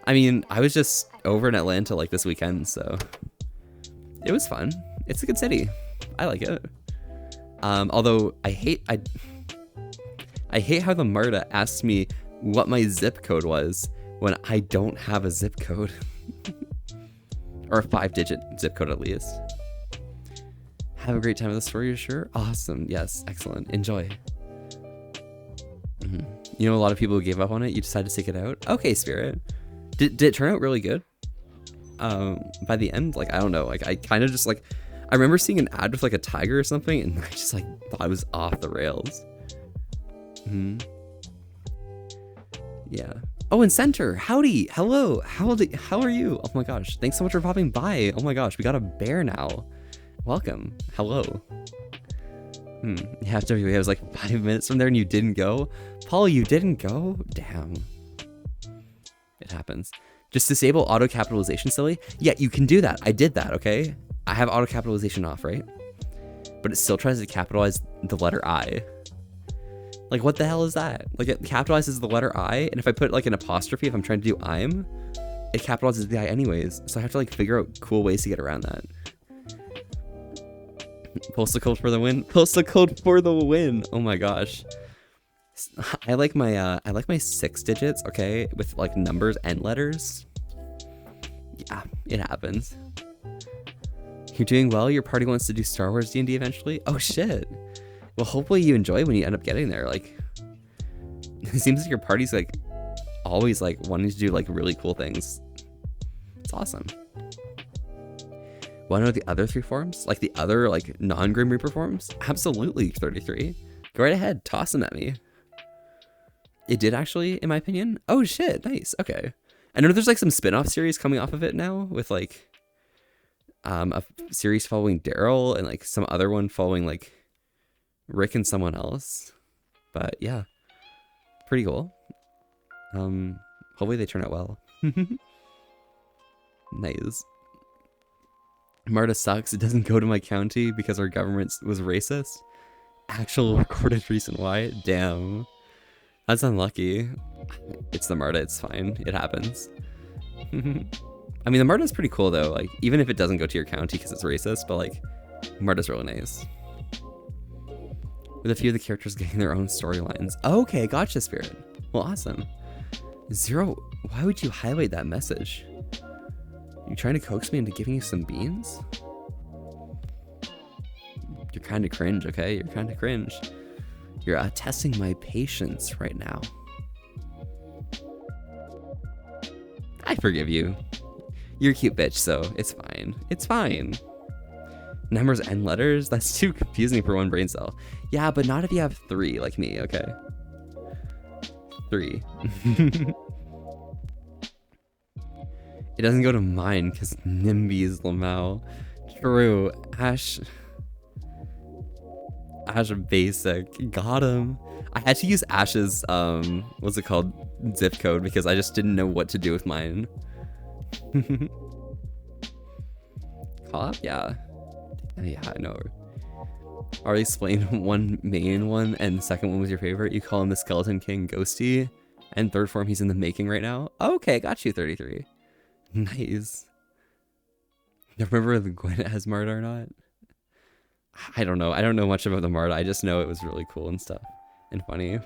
I mean, I was just over in Atlanta like this weekend, so it was fun. It's a good city. I like it. Although I hate how the MARTA asked me what my zip code was when I don't have a zip code. Or a 5-digit zip code at least. Have a great time at the store, you sure? Awesome. Yes, excellent. Enjoy. You know, a lot of people who gave up on it, you decided to stick it out. Okay, Spirit. Did it turn out really good? By the end, like, I don't know. Like, I kind of just like, I remember seeing an ad with like a tiger or something, and I just like thought it was off the rails. Yeah. Oh, and Center, howdy, hello, how are you? Oh my gosh, thanks so much for popping by. Oh my gosh, we got a bear now. Welcome, hello. Yeah, WA was like 5 minutes from there and you didn't go? Paul, you didn't go? Damn. It happens. Just disable auto capitalization, silly? Yeah, you can do that. I did that, okay? I have auto capitalization off, right? But it still tries to capitalize the letter I. Like, what the hell is that? Like, it capitalizes the letter I, and if I put, like, an apostrophe, if I'm trying to do I'm, it capitalizes the I anyways. So I have to, like, figure out cool ways to get around that. Postal code for the win. Postal code for the win. Oh my gosh. I like my 6 digits, okay, with, like, numbers and letters. Yeah, it happens. You're doing well. Your party wants to do Star Wars D&D eventually. Oh, shit. Well, hopefully you enjoy when you end up getting there. Like, it seems like your party's like always like wanting to do like really cool things. It's awesome. Want to know the other 3 forms? Like the other like non-Grim Reaper forms? Absolutely, 33. Go right ahead, toss them at me. It did actually, in my opinion. Oh shit, nice. Okay. I know there's like some spin-off series coming off of it now with like a series following Daryl and like some other one following like Rick and someone else, but yeah, pretty cool. Hopefully they turn out well. Nice. MARTA sucks. It doesn't go to my county because our government was racist. Actual recorded recent why? Damn. That's unlucky. It's the MARTA, it's fine. It happens. I mean, the MARTA's pretty cool though, like, even if it doesn't go to your county because it's racist, but like, MARTA's really nice. With a few of the characters getting their own storylines. Okay, gotcha, Spirit. Well, awesome. Zero, why would you highlight that message? You trying to coax me into giving you some beans? You're kind of cringe, okay? You're kind of cringe. You're testing my patience right now. I forgive you. You're a cute bitch, so it's fine. It's fine. Numbers and letters? That's too confusing for one brain cell. Yeah, but not if you have 3 like me, okay? 3. It doesn't go to mine because NIMBY's Lamau. True. Ash basic. Got him. I had to use Ash's, what's it called? Zip code because I just didn't know what to do with mine. Call up? Yeah. Yeah, I know. Already explained one main one, and the second one was your favorite. You call him the Skeleton King Ghosty, and third form he's in the making right now. Okay, got you, 33. Nice. You remember the Gwen has MARTA or not? I don't know. I don't know much about the MARTA. I just know it was really cool and stuff, and funny.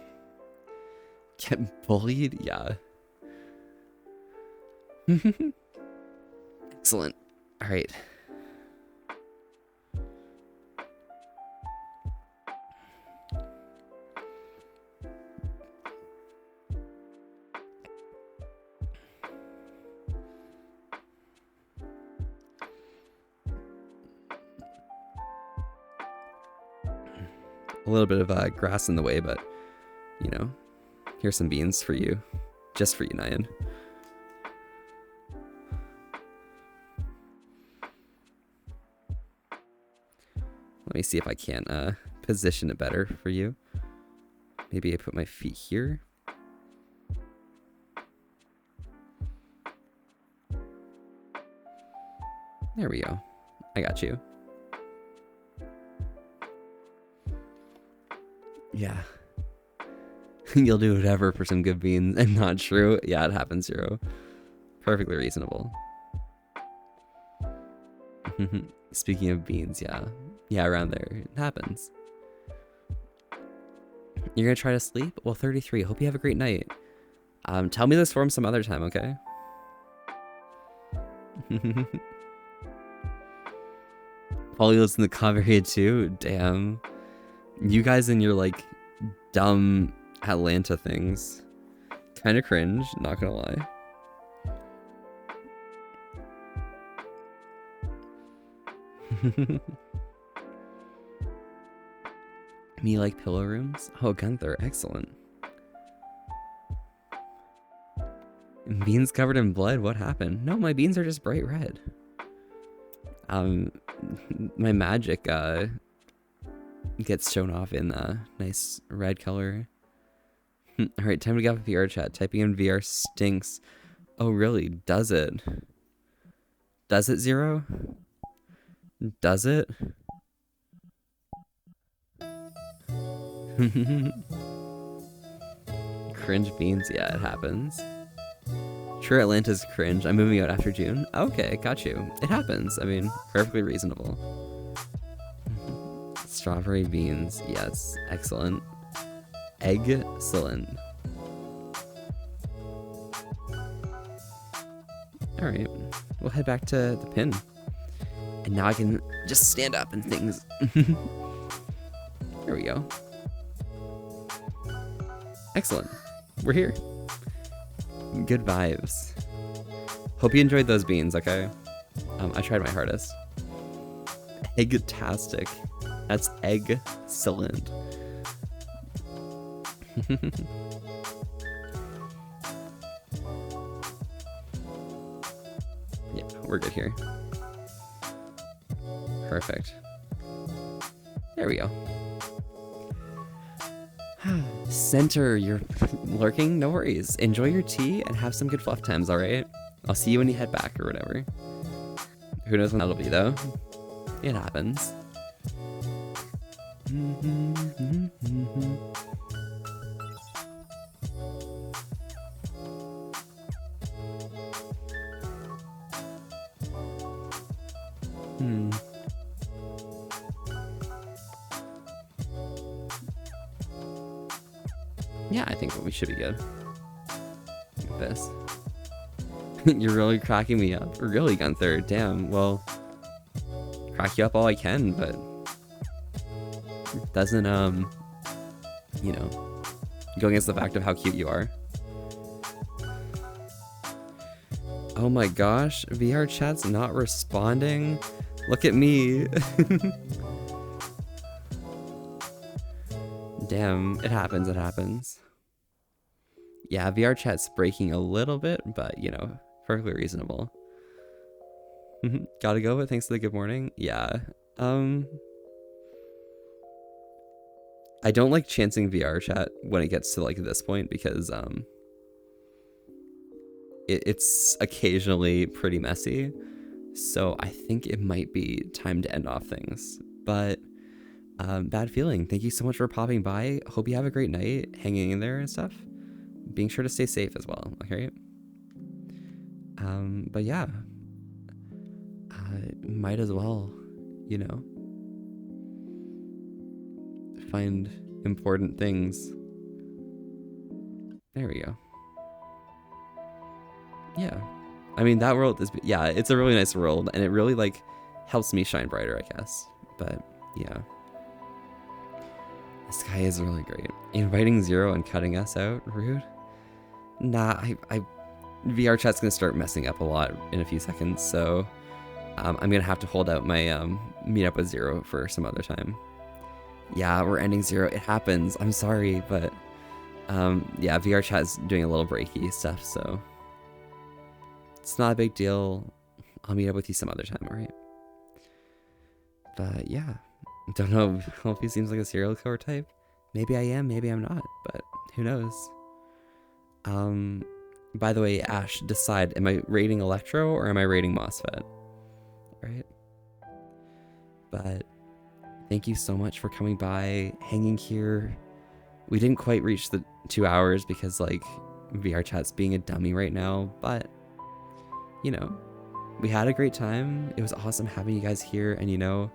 Get bullied? Yeah. Excellent. All right. a little bit of grass in the way, but you know, here's some beans for you, just for you, Nyan. Let me see if I can position it better for you. Maybe I put my feet here. There we go. I got you. Yeah. You'll do whatever for some good beans and not true. Yeah, it happens, Zero. Perfectly reasonable. Speaking of beans, yeah. Yeah, around there. It happens. You're gonna try to sleep? Well, 33. Hope you have a great night. Tell me this form some other time, okay? Polly lives in the cover here too? Damn. You guys and your, like, dumb Atlanta things. Kind of cringe, not gonna lie. Me like pillow rooms? Oh, Gunther, excellent. Beans covered in blood? What happened? No, my beans are just bright red. My magic gets shown off in a nice red color. Alright, time to get off VRChat. Typing in VR stinks. Oh, really? Does it? Does it, Zero? Does it? Cringe beans? Yeah, it happens. True, Atlanta's cringe. I'm moving out after June. Okay, got you. It happens. I mean, perfectly reasonable. Strawberry beans. Yes, excellent. Excellent. Alright, we'll head back to the pin. And now I can just stand up and things. There we go. Excellent. We're here. Good vibes. Hope you enjoyed those beans, okay? I tried my hardest. Egg-tastic. That's egg-cellent. Yeah, we're good here. Perfect. There we go. Center, you're lurking? No worries. Enjoy your tea and have some good fluff times, alright? I'll see you when you head back or whatever. Who knows when that'll be, though? It happens. Yeah, I think we should be good with this. You're really cracking me up. Really, Gunther? Damn, well, crack you up all I can, but it doesn't, you know, go against the fact of how cute you are. Oh my gosh, VRChat's not responding? Look at me. Damn, it happens, it happens. Yeah, VRChat's breaking a little bit, but, you know, perfectly reasonable. Gotta go, but thanks for the good morning. Yeah, I don't like chancing VRChat when it gets to, like, this point, because, it's occasionally pretty messy. So I think it might be time to end off things, but bad feeling. Thank you so much for popping by. Hope you have a great night hanging in there and stuff. Being sure to stay safe as well, okay? But yeah, might as well, you know, find important things. There we go. Yeah, I mean, that world is, yeah, it's a really nice world, and it really, like, helps me shine brighter, I guess. But yeah, the sky is really great. Inviting Zero and cutting us out, rude. Nah, VRChat's gonna start messing up a lot in a few seconds, so I'm gonna have to hold out my meet up with Zero for some other time. Yeah, we're ending 0. It happens. I'm sorry, but yeah, VRChat's doing a little breaky stuff, so it's not a big deal. I'll meet up with you some other time, alright? But yeah, don't know. Hope he seems like a serial killer type. Maybe I am, maybe I'm not, but who knows? By the way, Ash, decide, am I rating Electro or am I rating MOSFET? Right? But thank you so much for coming by, hanging here. We didn't quite reach the 2 hours because, like, VRChat's being a dummy right now, but, you know, we had a great time. It was awesome having you guys here, and, you know,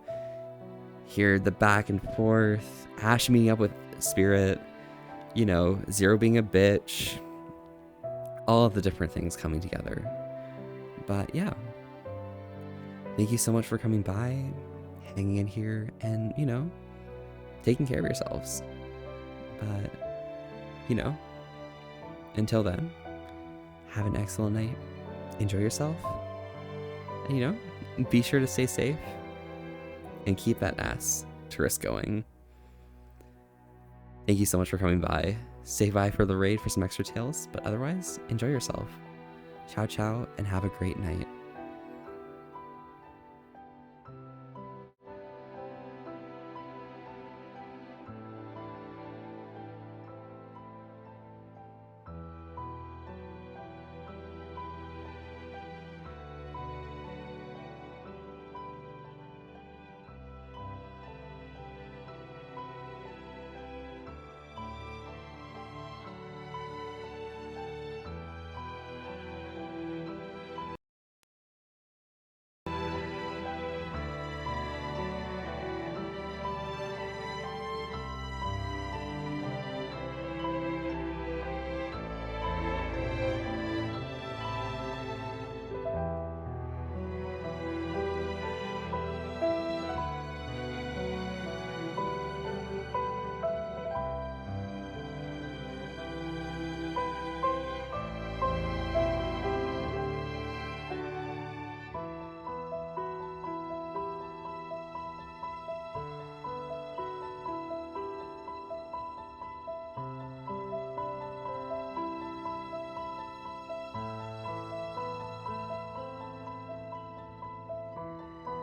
hear the back and forth, Ash meeting up with Spirit, you know, Zero being a bitch, all of the different things coming together. But yeah, thank you so much for coming by, hanging in here, and, you know, taking care of yourselves. But, you know, until then, have an excellent night, enjoy yourself, and, you know, be sure to stay safe and keep that ass tourist going. Thank you so much for coming by. Stay by for the raid for some extra tales, but otherwise, enjoy yourself. Ciao, ciao, and have a great night.